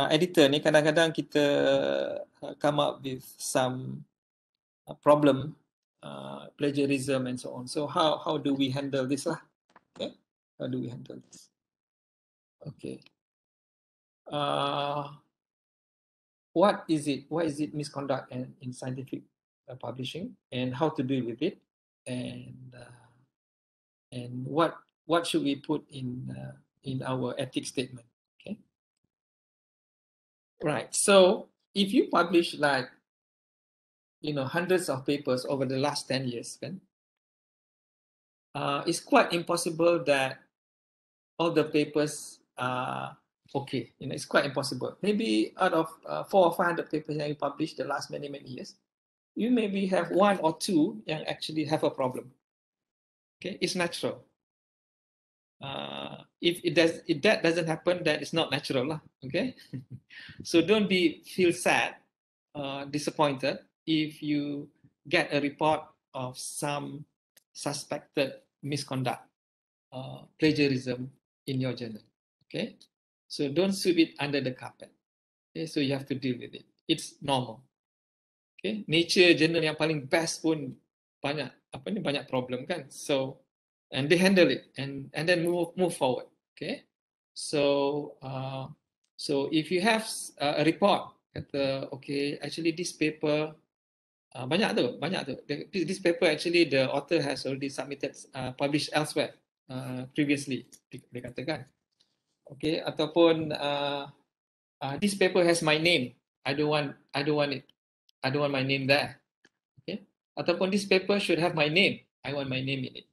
editor ni kadang-kadang kita come up with some problem, plagiarism and so on. So how do we handle this lah? Okay, how do we handle this? Okay. What is it misconduct in scientific publishing and how to deal with it, and what what should we put in our ethics statement? Okay. Right. So if you publish like, hundreds of papers over the last 10 years, kan, it's quite impossible that all the papers are okay. It's quite impossible. Maybe out of 400 or 500 papers that you published the last many years, you maybe have 1 or 2 yang actually have a problem. Okay, it's natural. If that doesn't happen, then it's not natural lah. Okay, so don't feel sad, disappointed if you get a report of some suspected misconduct, plagiarism in your journal. Okay, so don't sweep it under the carpet. Okay, so you have to deal with it. It's normal. Okay, Nature journal yang paling best pun banyak problem kan. So and they handle it and then move forward. Okay, so so if you have a report kata okay, actually this paper banyak tu. This paper actually the author has already submitted, published elsewhere previously, dia katakan. Okay, ataupun this paper has my name. I don't want it. I don't want my name there. Okay, ataupun this paper should have my name. I want my name in it.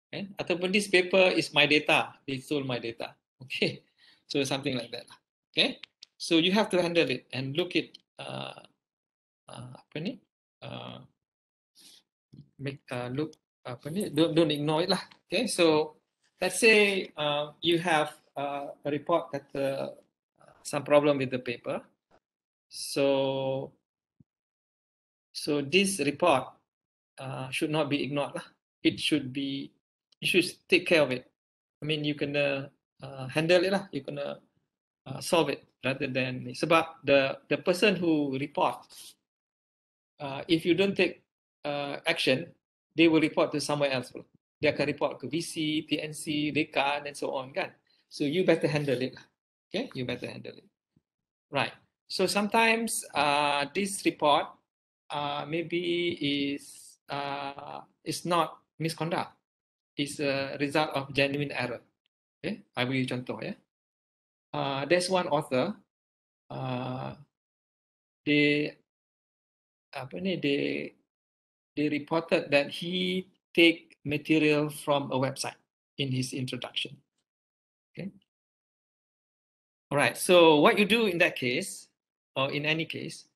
Okay, ataupun this paper is my data. They stole my data. Okay, so something like that. Okay, so you have to handle it and look it. Apa ni? Look. Apa ni? Don't ignore it lah. Okay, so let's say you have a report that some problem with the paper. So this report should not be ignored lah. You should take care of it. I mean, you can handle it lah. You can solve it rather than sebab the person who report, if you don't take action, they will report to somewhere else. Dia akan report ke VC, TNC, Dekan, and so on kan. So you better handle it. Okay, you better handle it. Right. So sometimes this report maybe is not misconduct. It's a result of genuine error. Okay, I beri contoh ya. There's one author. They reported that he take material from a website in his introduction. Okay. All right. So what you do in that case, or in any case,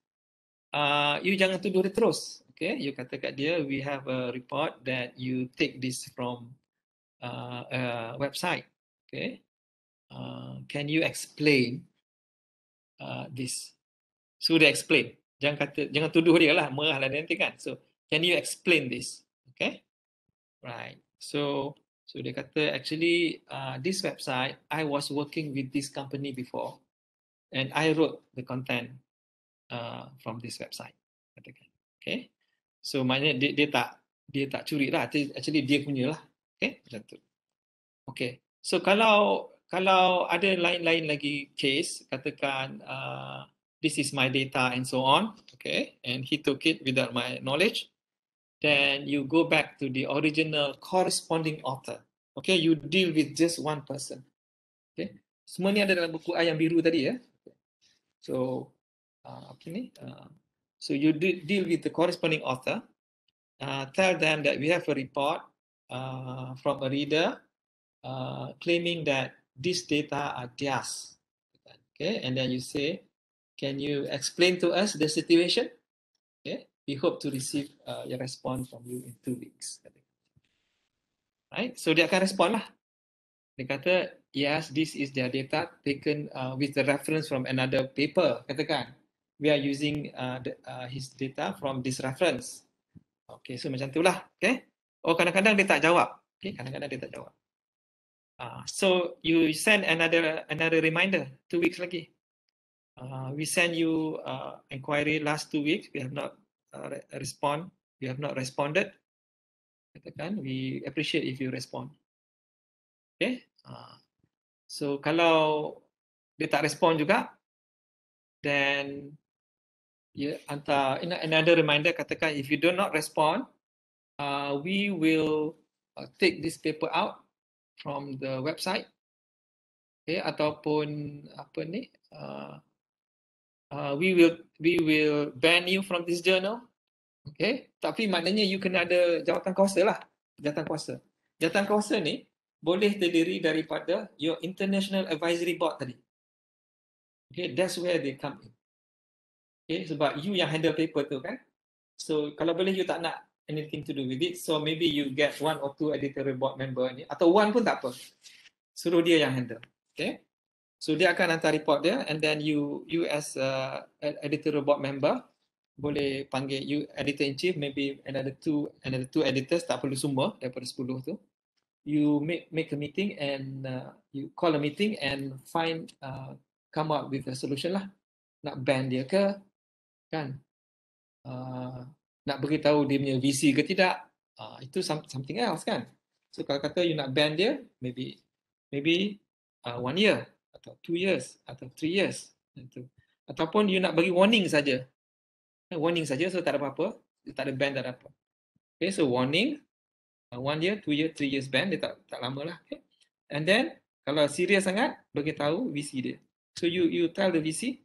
you jangan tuduh dia terus. Okay. You kata kat dia, we have a report that you take this from a website. Okay. Can you explain this? So they explain. Jangan tuduh dia lah, marah lah nanti kan. So can you explain this? Okay. Right. So dia kata actually this website, I was working with this company before and I wrote the content from this website. Okay. So maknanya dia tak curi lah, actually dia punya lah. Okay, macam tu. Okay. So kalau ada lain-lain lagi case, katakan this is my data and so on, okay, and he took it without my knowledge, then you go back to the original corresponding author. Okay, you deal with just one person. Okay, semua ni ada dalam buku ayam biru tadi ya. So so you deal with the corresponding author. Tell them that we have a report from a reader claiming that these data are theirs. Okay, and then you say, can you explain to us the situation? Okay, we hope to receive your response from you in 2 weeks. Right, so dia akan respond lah. Dia kata, yes, this is their data taken with the reference from another paper. Katakan, we are using his data from this reference. Okay, so macam tu lah. Okay, kadang-kadang dia tak jawab. Okay, kadang-kadang dia tak jawab. So you send another reminder 2 weeks lagi. We send you inquiry last 2 weeks. We have not We have not responded. Katakan, we appreciate if you respond. Okay. So kalau dia tak respond juga, then you hantar another reminder. Katakan, if you do not respond, we will take this paper out from the website, okay, ataupun apa ni, we will ban you from this journal, okay. Tapi maknanya you kena ada jawatan kuasa lah, jawatan kuasa. Jawatan kuasa ni boleh terdiri daripada your international advisory board tadi, okay. That's where they come in, okay. Sebab you yang handle paper tu kan, so kalau boleh you tak nak anything to do with it, so maybe you get 1 or 2 editorial board member ni, atau 1 pun tak apa, suruh dia yang handle, okay. So dia akan hantar report dia, and then you as editorial board member boleh panggil you editor in chief, maybe another two editors, tak perlu semua daripada 10 tu. You make a meeting and you call a meeting and come up with a solution lah. Nak ban dia ke, kan? Nak beritahu dia punya VC ke tidak, itu something else kan. So kalau kata you nak ban dia, maybe 1 year atau 2 years atau 3 years itu. Ataupun you nak bagi warning saja, so tak ada apa-apa, tak ada ban, tak ada apa. Okay, so warning 1 year, 2 year, 3 years ban, dia tak lama lah. Okay. And then kalau serius sangat, beritahu VC dia. So you tell the VC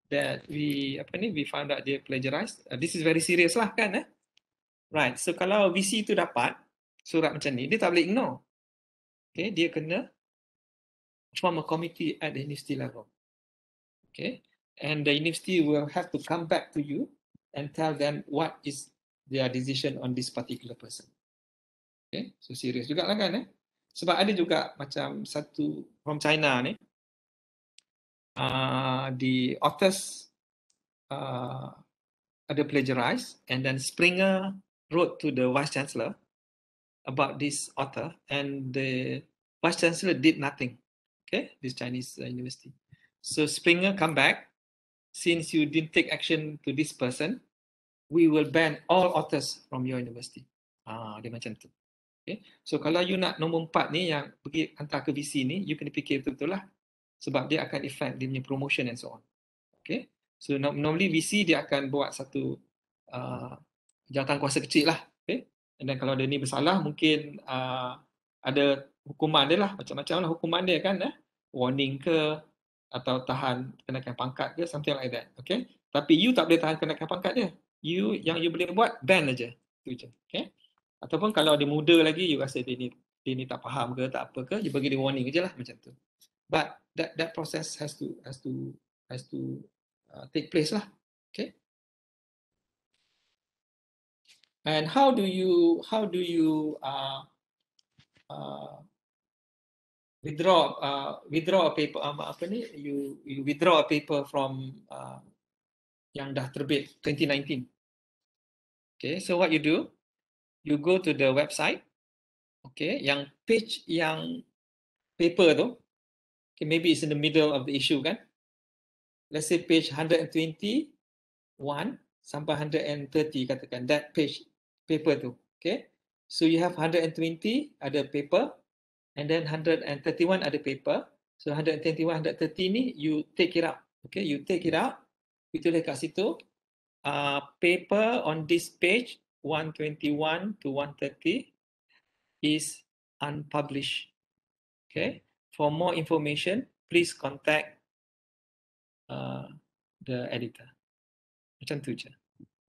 that we found out dia plagiarized. This is very serious lah kan. Right. So kalau VC tu dapat surat macam ni, dia tak boleh ignore. Okay, dia kena form a committee at the university level. Okay, and the university will have to come back to you and tell them what is their decision on this particular person. Okay, so serius juga lah kan. Sebab ada juga macam satu from China ni, the authors ada plagiarized, and then Springer wrote to the Vice-Chancellor about this author, and the Vice-Chancellor did nothing. Okay, this Chinese university. So Springer come back, since you didn't take action to this person, we will ban all authors from your university. Dia macam tu. Okay. So kalau you nak nombor 4 ni yang pergi hantar ke VC ni, you kena fikir betul-betul lah. Sebab dia akan affect dia punya promotion and so on. Okay. So normally VC dia akan buat satu jawatan kuasa kecil lah. Okay. And then kalau dia ni bersalah, mungkin ada hukuman dia lah, macam-macam lah hukuman dia kan. Warning ke, atau tahan kenaikan pangkat ke, something like that. Okay. Tapi you tak boleh tahan kenaikan pangkat dia. Yang you boleh buat, ban aja. Itu je. Okay. Ataupun kalau dia muda lagi, you rasa dia ni tak faham ke, tak apa ke, you bagi dia warning je lah macam tu. But that process has to take place lah. Okay. And how do you withdraw a paper, you withdraw a paper from yang dah terbit 2019. Okay, so what you do, you go to the website, okay, yang page yang paper tu, okay, maybe it's in the middle of the issue kan. Let's say page 121 sampai 130 katakan, that page paper tu, okay. So you have 120 ada paper, and then 131 ada paper. So 121, 130 ni you take it out. Okay, you take it out. You tulis kat situ, paper on this page 121 to 130 is unpublished. Okay, for more information, please contact the editor. Macam tu je.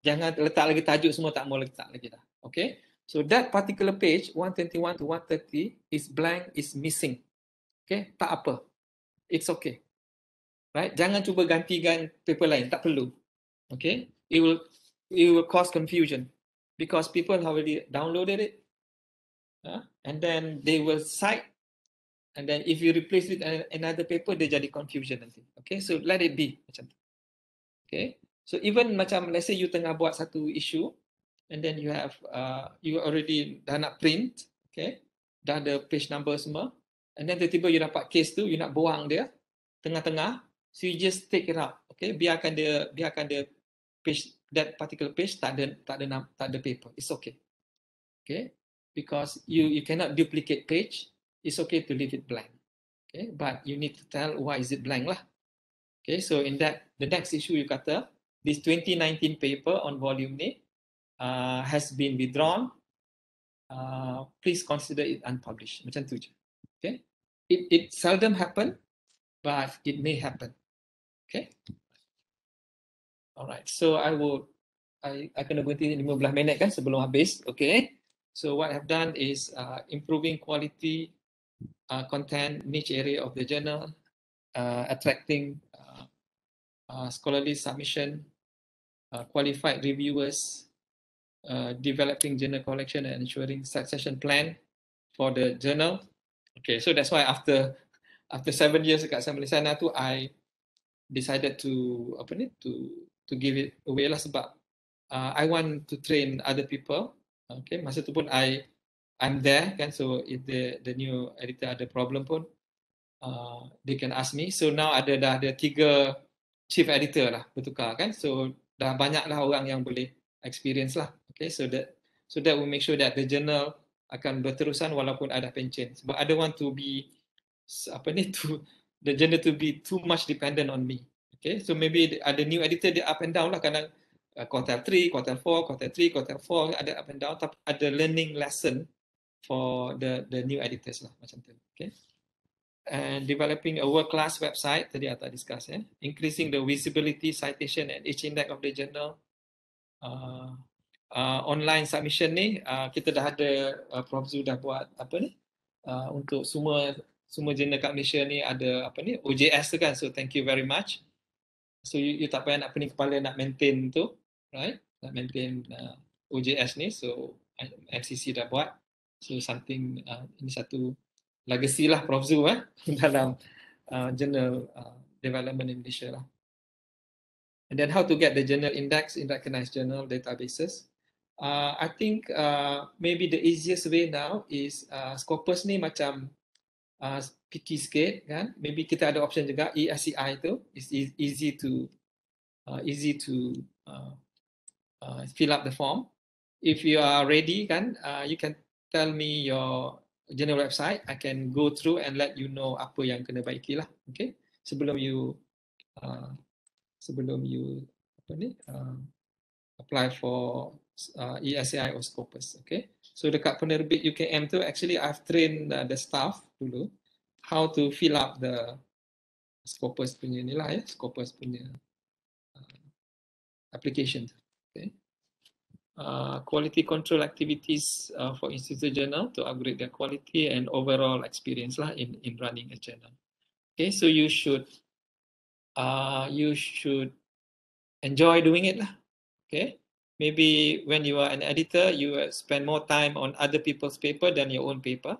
Jangan letak lagi tajuk semua, tak mau letak lagi dah. Okay, so that particular page 121 to 130 is blank, is missing. Okay, tak apa. It's okay. Right? Jangan cuba gantikan paper lain, tak perlu. Okay, it will cause confusion because people have already downloaded it, and then they will cite, and then if you replace it with another paper, dia jadi confusion nanti. Okay, so let it be macam tu. Okay, so even macam let's say you tengah buat satu issue, and then you have you already dah nak print, okay, dah ada page number semua, and then tiba-tiba you dapat case tu, you nak buang dia tengah-tengah, so you just take it out. Okay, biarkan dia page, that particular page tak ada paper. It's okay. Okay, because you cannot duplicate page. It's okay to leave it blank. Okay, but you need to tell why is it blank lah. Okay, so in that the next issue you kata this 2019 paper on volume ni has been withdrawn. Please consider it unpublished. Macam tu je. Okay, it seldom happen, but it may happen. Okay. Alright, so I kena berhenti 15 minit kan sebelum habis. Okay. So what I've done is improving quality content, niche area of the journal, attracting scholarly submission, qualified reviewers, developing journal collection and ensuring succession plan for the journal. Okay, so that's why after 7 years dekat Malaysiana tu, I decided to give it away lah sebab I want to train other people. Okay, masa tu pun I'm there kan, so if the new editor ada problem pun they can ask me. So now dah ada 3 chief editor lah bertukar kan, so dah banyak lah orang yang boleh experience lah. Okay, so that will make sure that the journal akan berterusan walaupun ada pencen. Sebab I don't want to be the journal to be too much dependent on me. Okay, so maybe ada new editor, dia up and down lah, kadang quarter 3, quarter 4, quarter 3, quarter 4 ada up and down, tapi ada learning lesson for the new editors lah macam tu. Okay, and developing a world-class website, tadi I discuss, increasing the visibility, citation and each index of the journal. Online submission ni kita dah ada, Prof Zu dah buat untuk semua journal kat Malaysia ni ada OJS tu kan, so thank you very much. So you tak payah nak pening kepala nak maintain tu, right? Nak maintain OJS ni, so MCC dah buat. So something, ini satu legacy lah Prof Zu dalam journal development in Malaysia lah. And then how to get the journal index in recognized journal databases. I think maybe the easiest way now is Scopus ni macam picky sikit kan. Maybe kita ada option juga ESCI tu, is easy to fill up the form. If you are ready kan, you can tell me your journal website. I can go through and let you know apa yang kena baiki lah. Okay, sebelum you apply for ESCI or Scopus. Okay, so dekat penerbit UKM tu, actually I've trained the staff dulu how to fill up the Scopus punya ni lah Scopus punya application. Okay, quality control activities for institute journal to upgrade their quality and overall experience lah in running a journal. Okay, so you should enjoy doing it lah. Okay, maybe when you are an editor, you spend more time on other people's paper than your own paper.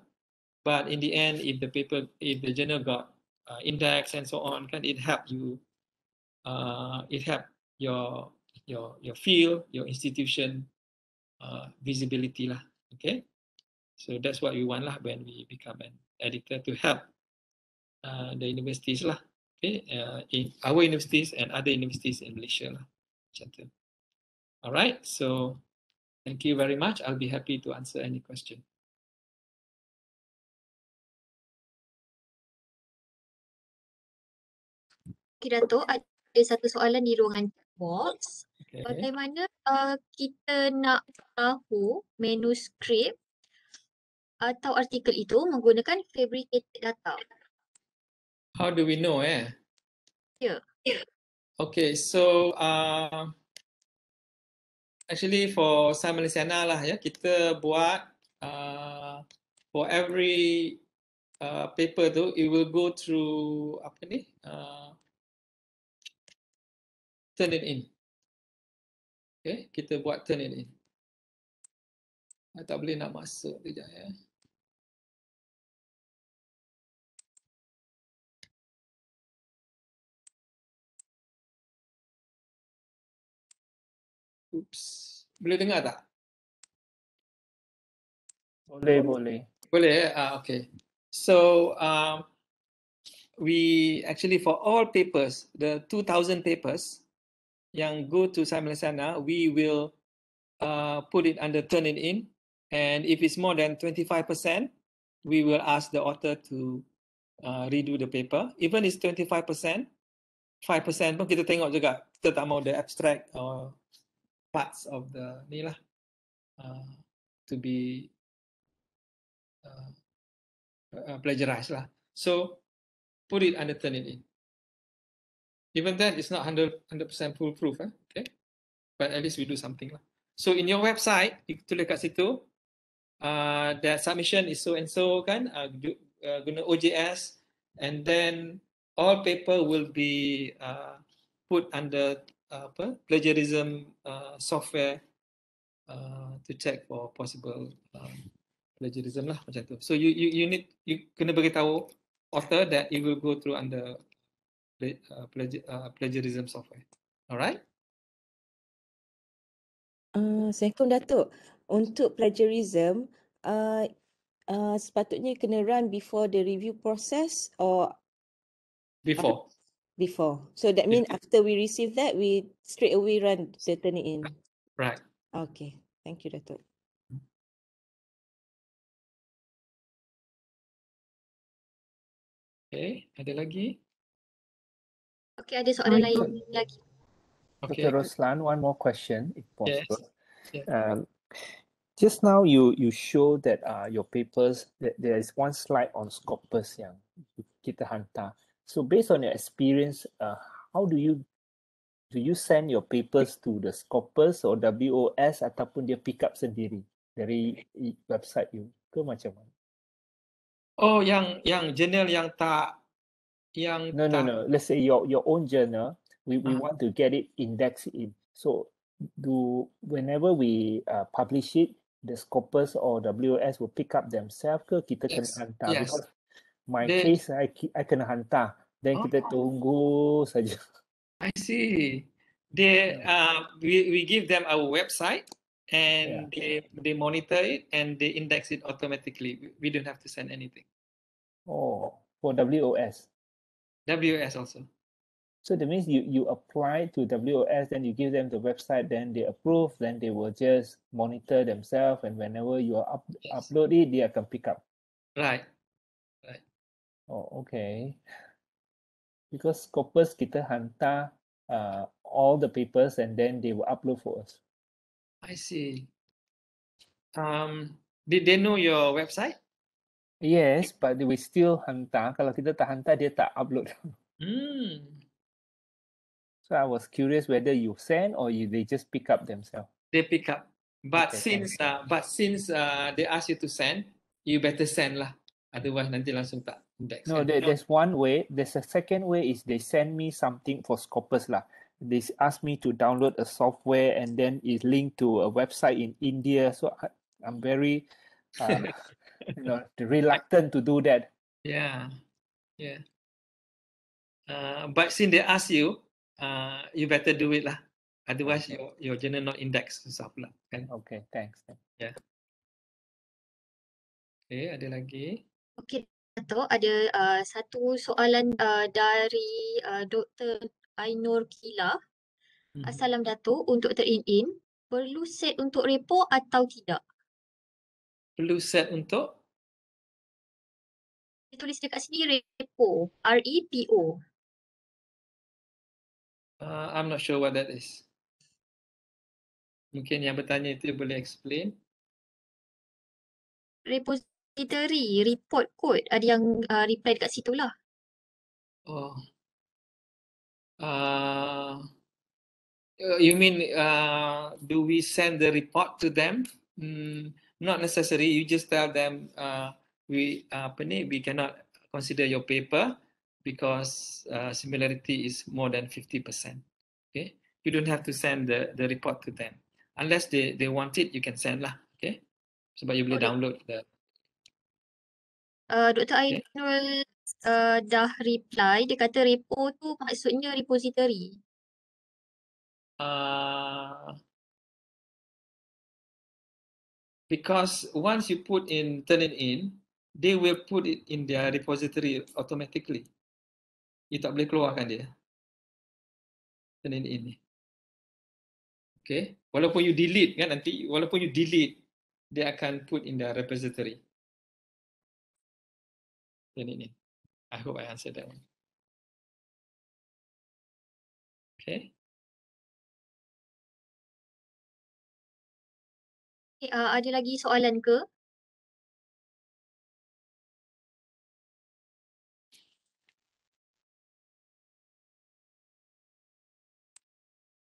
But in the end, if the journal got index and so on, can it help you? It help your field, your institution visibility lah. Okay, so that's what we want lah when we become an editor, to help the universities lah. Okay, in our universities and other universities in Malaysia lah. Macam tu. Alright, so thank you very much. I'll be happy to answer any question. Okay, Dato', ada satu soalan di ruangan chat box. Okay. Bagaimana kita nak tahu manuskrip atau artikel itu menggunakan fabricated data? How do we know? Yeah. Okay, so actually for Sains Malaysiana lah kita buat for every paper tu, it will go through turn it in. Okay, kita buat turn it in. Tak boleh nak masuk sekejap Oops. Boleh dengar tak? Boleh. Boleh. Okay. So we actually, for all papers, the 2,000 papers yang go to Sains Malaysiana, we will put it under turn it in, and if it's more than 25%, we will ask the author to redo the paper. Even it's 25%, 5% pun kita tengok juga. Kita tak mau the abstract or parts of the ni lah to be plagiarize lah. So put it under Turnitin. Even then, it's not 100% foolproof, okay? But at least we do something lah. So in your website, you tulis kat situ, that submission is so and so kan, guna OJS, and then all paper will be put under plagiarism software to check for possible plagiarism lah macam tu. So you kena beritahu author that it will go through under plagiarism software. Alright? Assalamualaikum Datuk. Untuk plagiarism, sepatutnya kena run before the review process or Before. before. So that means after we receive that, we straight away run the Turnitin. Right. Okay, thank you Datuk. Okay, ada lagi? Okey, ada soalan lain lagi. Okay. Dr. Roslan, one more question, if Yes. possible. Yeah. Just now you show that your papers, that there is one slide on scopus yang kita hantar. So based on your experience, how do you send your papers to the scopus or WOS ataupun dia pick up sendiri dari website you ke macam mana? Oh, yang journal yang tak No. Let's say your own journal, we Ah. want to get it indexed in. So whenever we publish it, the Scopus or WS will pick up themselves ke kita kena Yes, hantar? yes. Because my They- case, I kena hantar. Then kita tunggu saja. I see. We give them our website and they monitor it and they index it automatically. We don't have to send anything. Oh, for WOS. WS also. So that means you apply to WOS, then you give them the website, then they approve, then they will just monitor themselves, and whenever you upload it, they can pick up. Right. Oh, okay. Because Scopus kita hantar all the papers and then they will upload for us. I see. Did they know your website? Yes, but we still hantar. Kalau kita tak hantar, dia tak upload. So I was curious whether you send or they just pick up themselves. They pick up. But Okay, since they ask you to send, you better send lah. Otherwise nanti langsung tak index. No, kan? there's one way. There's a second way is they send me something for Scopus lah. They ask me to download a software and then it's linked to a website in India. So I'm very, reluctant to do that. Yeah. But since they ask you, you better do it lah. Otherwise, your journal not index susah pula. Kan? Okay, thanks. Yeah. Okay, ada lagi? Okey, Dato', ada satu soalan dari Dr. Ainur Kila. Assalam Dato', untuk Turnitin, perlu set untuk repo atau tidak? Perlu set untuk? Dia tulis dekat sini repo, R-E-P-O. I'm not sure what that is. Mungkin yang bertanya itu boleh explain. Repository, report code. Ada yang reply dekat situ lah. Oh. You mean do we send the report to them? Not necessary. You just tell them we cannot consider your paper because similarity is more than 50%. Okay, you don't have to send the report to them unless they want it. You can send lah. Okay, sebab you boleh download the. Dr. Ainul dah reply. Dia kata repo tu maksudnya repository. Because once you turn it in, they will put it in their repository automatically. You tak boleh keluarkan dia. Turn it in. Okay. Walaupun you delete kan nanti, dia akan put in their repository. Turn it in. I hope I answered that one. Okay. Okay, ada lagi soalan ke?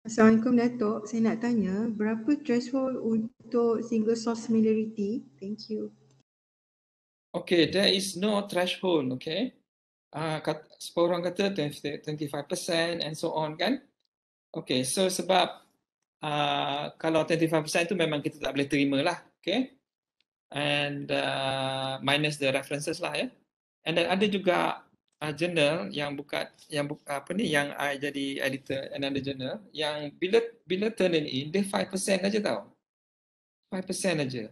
Assalamualaikum Dato'. Saya nak tanya, berapa threshold untuk single source familiarity? Thank you. Okay, there is no threshold, okay. Sepuluh orang kata 25% and so on kan. Okay, so sebab kalau 25% tu memang kita tak boleh terima lah, okay. And minus the references lah ya. And then ada juga journal yang yang I jadi editor another journal yang bila turn in dia 5% aja tau. 5% aja.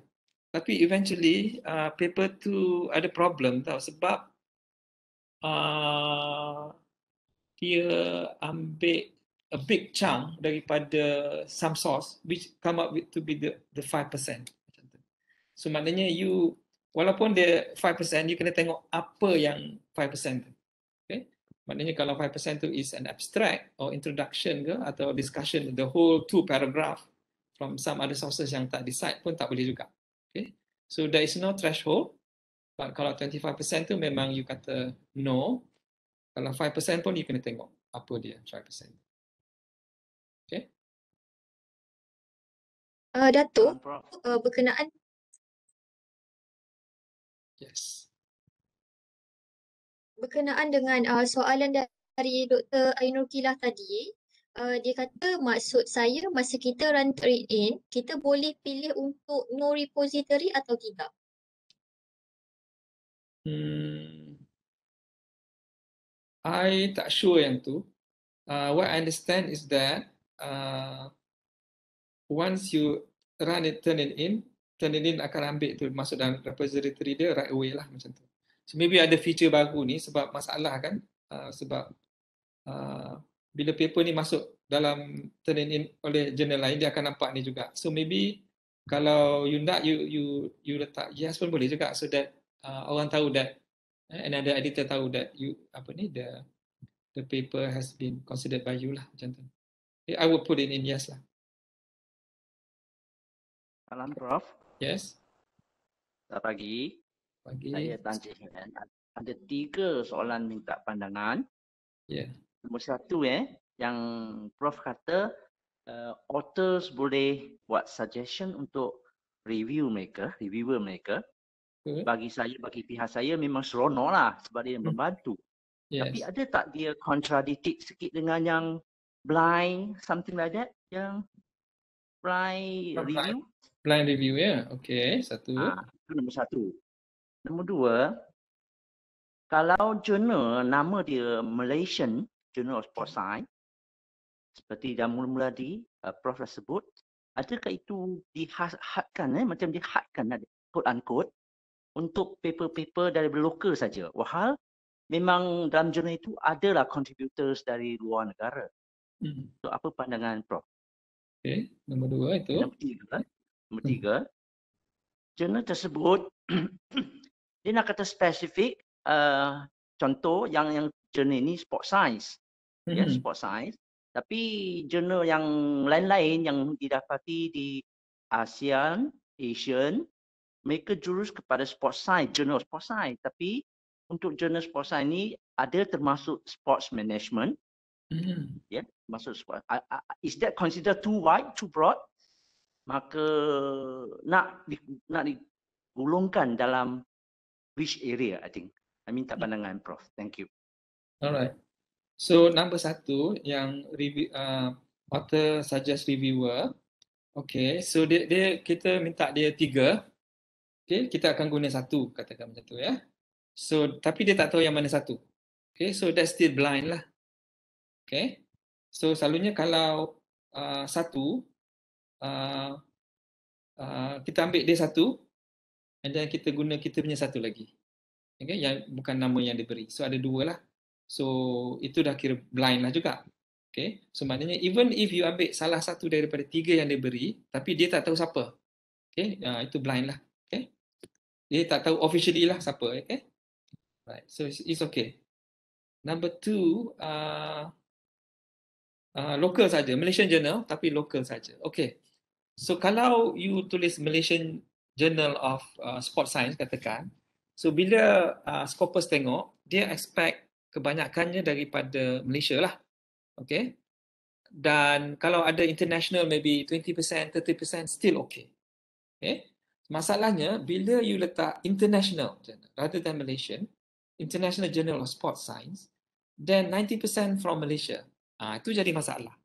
Tapi eventually paper tu ada problem tau sebab dia ambil a big chunk daripada some source which come up with to be the 5%. So maknanya you walaupun dia 5%, you kena tengok apa yang 5% tu. Okay? Maknanya kalau 5% tu is an abstract or introduction ke atau discussion the whole 2 paragraph from some other sources yang tak decide pun tak boleh juga. Okay? So there is no threshold. But kalau 25% tu memang you kata no. Kalau 5% pun you kena tengok apa dia 5%. Okay? Dato', berkenaan Yes. berkenaan dengan soalan dari Dr. Ainur Kilah tadi, dia kata maksud saya masa kita run trade in, kita boleh pilih untuk no repository atau tidak? I tak sure yang tu. What I understand is that once you run it, turn it in akan ambil tu masuk dalam repository dia right away lah macam tu. So maybe ada feature baru ni sebab masalah kan, sebab bila paper ni masuk dalam turn in oleh jurnal lain dia akan nampak ni juga. So maybe kalau you nak you letak yes pun boleh juga so that orang tahu that another editor tahu that you the paper has been considered by you lah macam tu. I would put it in yes lah. Salam Prof. Yes. Selamat pagi. Pagi. Saya Tan Cik Hen. Ada 3 soalan minta pandangan. Yeah. Nombor 1 yang Prof kata authors boleh buat suggestion untuk reviewer mereka. Bagi pihak saya memang seronok lah sebab dia membantu. Yes. Tapi ada tak dia contradict sikit dengan yang blind, something like that, yang blind review? Blind review ya, okay, satu. Itu nombor 1. Nombor 2, kalau jurnal nama dia Malaysian Journal of Sport Science, seperti dah mula-mula Prof dah sebut, adakah itu dihadkan, macam dihadkan quote unquote untuk paper-paper dari lokal saja? Wahal memang dalam jurnal itu adalah contributors dari luar negara. So apa pandangan Prof? Okay, nombor 2 itu. Nombor 3, jurnal tersebut dia nak kata spesifik, contoh yang jurnal ini sport science, ya sport science. Tapi jurnal yang lain-lain yang didapati di ASEAN, Asian, mereka jurus kepada sport science, jurnal sport science. Tapi untuk jurnal sport science ini ada termasuk sports management, ya, masuk sport. Is that considered too wide, too broad? Maka nak digulungkan dalam which area, I think. I minta pandangan Prof. Thank you. Alright. So number 1 yang review, author suggest reviewer. Okay, so dia kita minta dia 3. Okay, kita akan guna 1 katakan macam tu ya. So tapi dia tak tahu yang mana 1. Okay, so that's still blind lah. Okay. So selalunya kalau 1 kita ambil dia 1 and then kita guna kita punya 1 lagi. Okay, yang bukan nama yang diberi. So ada 2 lah. So itu dah kira blind lah juga. Okay, so maknanya even if you ambil salah satu daripada 3 yang diberi, tapi dia tak tahu siapa. Okay, itu blind lah. Okay, dia tak tahu officially lah siapa. Okay, right. So it's okay. Number 2, local saja, Malaysian Journal tapi local saja. Okay. So kalau you tulis Malaysian Journal of Sport Science katakan, so bila Scopus tengok, dia expect kebanyakannya daripada Malaysia lah. Okay. dan kalau ada international maybe 20%, 30% still okay. Okay. Masalahnya bila you letak international journal rather than Malaysian, International Journal of Sports Science, then 90% from Malaysia. Itu jadi masalah.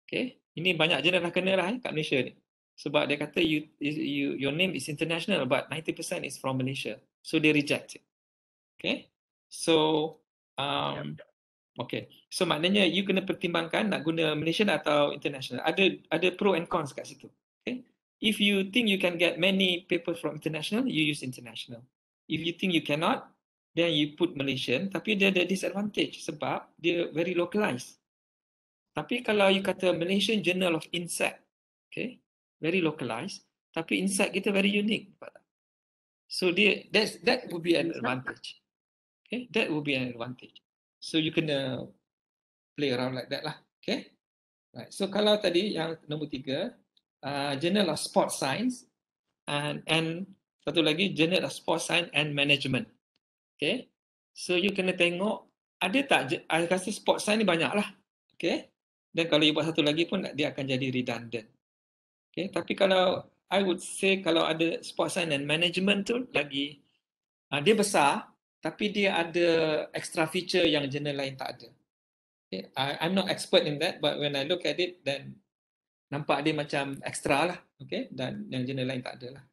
Okay. Ini banyak jurnal dah kena dah kat Malaysia ni. Sebab dia kata your name is international but 90% is from Malaysia. So they reject it. Okay. So okay. So maknanya you kena pertimbangkan nak guna Malaysian atau international. Ada pro and cons kat situ. Okay. If you think you can get many papers from international, you use international. If you think you cannot, then you put Malaysian. Tapi dia ada disadvantage sebab dia very localized. Tapi kalau you kata Malaysian Journal of Insect, okay, very localized, tapi insect kita very unique. So that would be an advantage. Okay, that would be an advantage. So you can play around like that lah. Okay. Right. So kalau tadi yang nombor 3, Journal of Sports Science and satu lagi Journal of Sports Science and Management. Okay. So you kena tengok ada tak, I rasa sports science ni banyak lah. Okay. Dan kalau you buat satu lagi pun dia akan jadi redundant. Okay. Tapi kalau I would say kalau ada sports science and management tu lagi dia besar tapi dia ada extra feature yang jurnal lain tak ada. Okay. I'm not expert in that but when I look at it then nampak dia macam extra lah. Okay. Dan yang jurnal lain tak ada lah.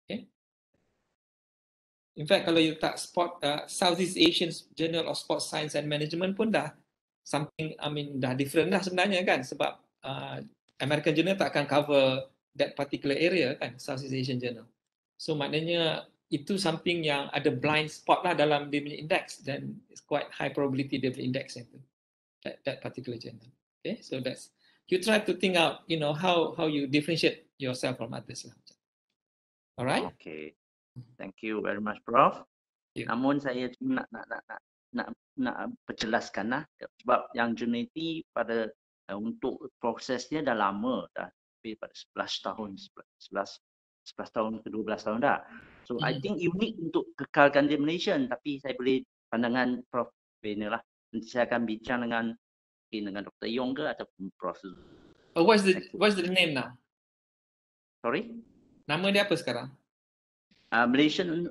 Okay. In fact kalau you tak Southeast Asian Journal of Sports Science and Management pun dah something, dah different lah sebenarnya kan sebab American Journal tak akan cover that particular area kan, Southeast Asian Journal. So maknanya itu something yang ada blind spot lah dalam dia punya index dan it's quite high probability dia punya index itu, that particular journal. Okay, so that's, you try to think out, how you differentiate yourself from others lah. Alright? Okay. Thank you very much, Prof. Yeah. Namun saya cuma nak perjelaskan lah sebab yang Unity pada untuk prosesnya dah lama dah, lebih pada 11 tahun ke 12 tahun dah. So I think unik untuk kekalkan di Malaysia, tapi saya boleh pandangan Prof Bena lah. Nanti saya akan bincang dengan Dr. Yong ke ataupun Prof. What's the name now? Sorry? Nama dia apa sekarang? Malaysian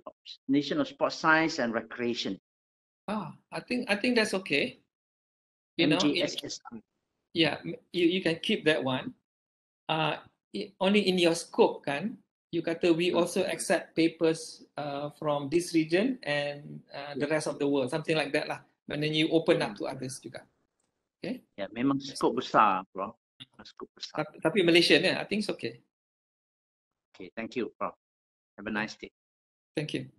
Nation of Sports Science and Recreation. I think that's okay. MJSSI. Yeah, you can keep that one. Only in your scope kan, you kata we also accept papers from this region and the rest of the world, something like that lah. And then you open up to others juga. Okay? Ya, memang skop besar, Prof. Skop besar. Tapi Malaysia ni, I think it's okay. Okay, thank you, Prof. Have a nice day. Thank you.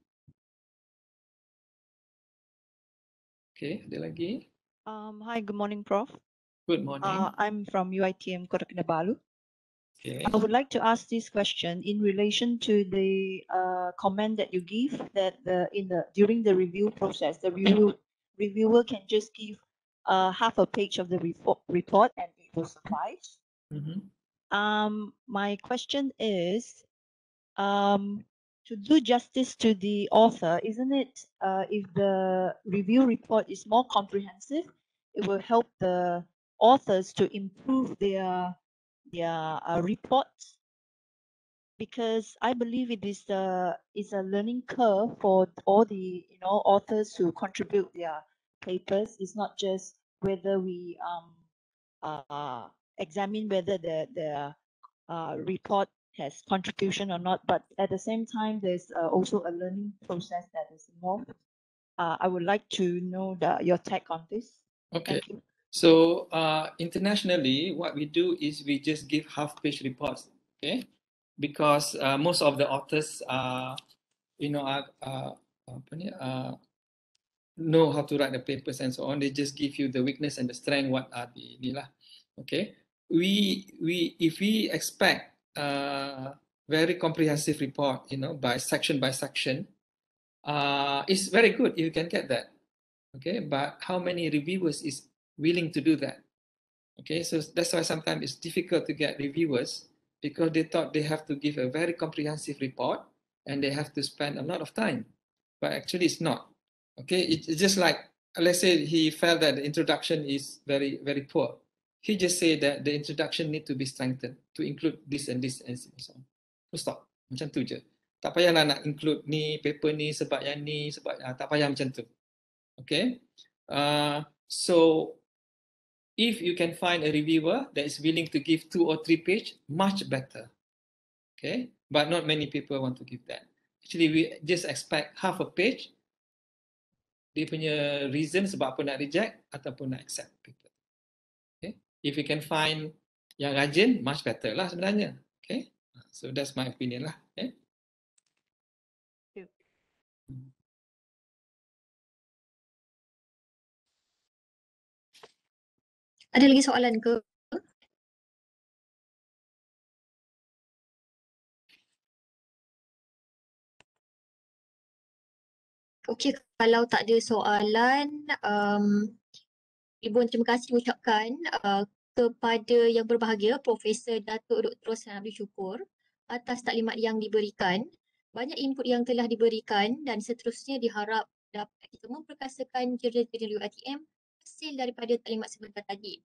Okay, ada lagi? Hi, good morning, Prof. Good morning. I'm from UiTM Kota Kinabalu. Okay. I would like to ask this question in relation to the comment that you give that during the review process, the reviewer can just give half a page of the report and it will suffice. My question is, to do justice to the author, isn't it, if the review report is more comprehensive, it will help the authors to improve their reports? Because I believe it is a learning curve for all the authors who contribute their papers. It's not just whether we examine whether the report has contribution or not, but at the same time there's also a learning process that is involved. I would like to know your take on this. Okay. Thank you. So internationally, what we do is we just give half-page reports, okay? Because most of the authors know how to write the papers and so on. They just give you the weakness and the strength. What are the inilah, okay? If we expect very comprehensive report, by section, it's very good. You can get that, okay? But how many reviewers is willing to do that? Okay, so that's why sometimes it's difficult to get reviewers because they thought they have to give a very comprehensive report and they have to spend a lot of time, but actually it's not. Okay, it's just like let's say he felt that the introduction is very, very poor. He just say that the introduction need to be strengthened to include this and so on. Full stop. Macam tu je. Tak payahlah nak include ni, paper ni, sebab yang ni, sebab tak payah macam tu. Okay. So if you can find a reviewer that is willing to give 2 or 3 page, much better. Okay. But not many people want to give that. Actually, we just expect half a page. Dia punya reason sebab apa nak reject ataupun nak accept paper. Okay. If you can find yang rajin, much better lah sebenarnya. Okay. So that's my opinion lah. Okay. Ada lagi soalan ke? Okey, kalau tak ada soalan, Ibu terima kasih ucapkan kepada yang berbahagia Profesor Dato Dr. Roslan Shukor atas taklimat yang diberikan. Banyak input yang telah diberikan dan seterusnya diharap dapat kita memperkasakan jurnal-jurnal UiTM hasil daripada taklimat sebentar tadi.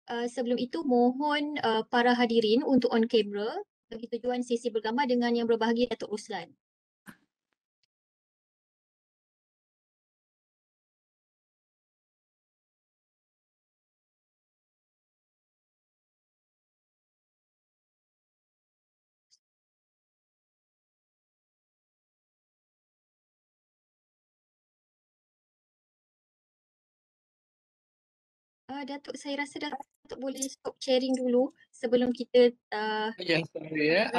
Sebelum itu mohon para hadirin untuk on camera bagi tujuan sesi bergambar dengan yang berbahagia Dato Roslan. Datuk, saya rasa Datuk boleh stop sharing dulu sebelum kita Sorry ya,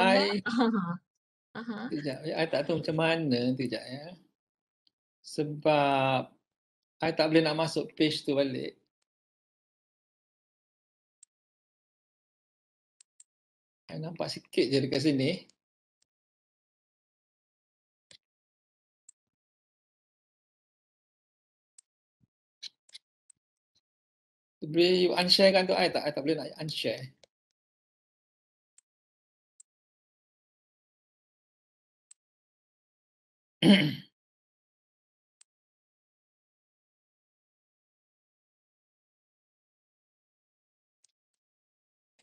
Sekejap, I tak tahu macam mana, sekejap ya. Sebab I tak boleh nak masuk page tu balik. I nampak sikit je dekat sini. Boleh you unshare kan tu I tak boleh nak unshare.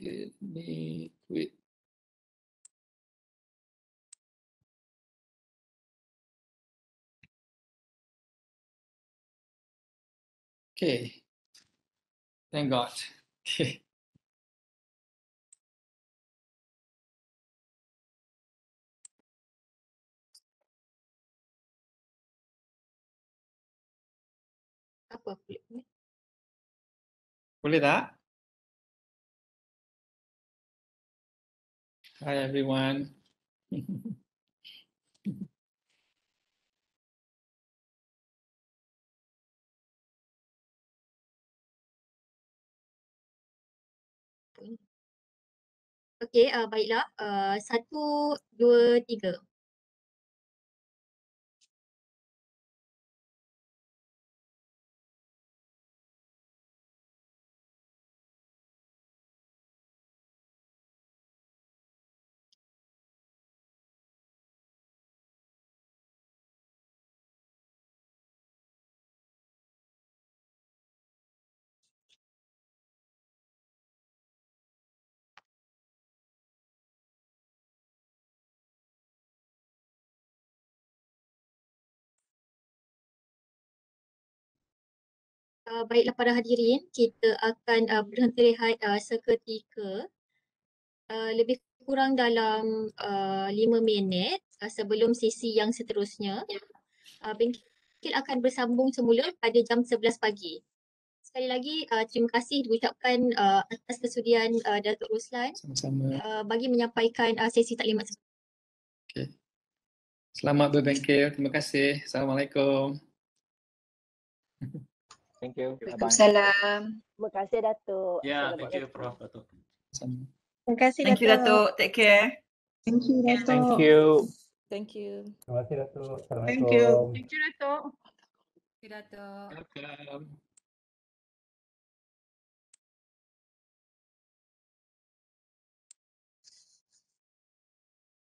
Let me quit. Okay. Thank God. Okay. Apa boleh? Boleh tak? Hi everyone. Okey, baiklah. 1, 2, 3. Baiklah para hadirin, kita akan berhenti rehat seketika. Lebih kurang dalam 5 minit sebelum sesi yang seterusnya. Bengkel akan bersambung semula pada jam 11 pagi. Sekali lagi terima kasih diucapkan atas kesudian Datuk Roslan bagi menyampaikan sesi taklimat. Okay. Selamat berbengkel. Terima kasih. Assalamualaikum. Thank you. Bye-bye. Waalaikumsalam. Terima kasih Datuk. Ya, thank you Prof. Datuk. Terima kasih Thank you Datuk. Take care. Thank you Dato. Thank you. Thank you. Terima kasih Datuk. Thank you. Assalamualaikum. Thank you Dato. Thank you Datuk. Welcome.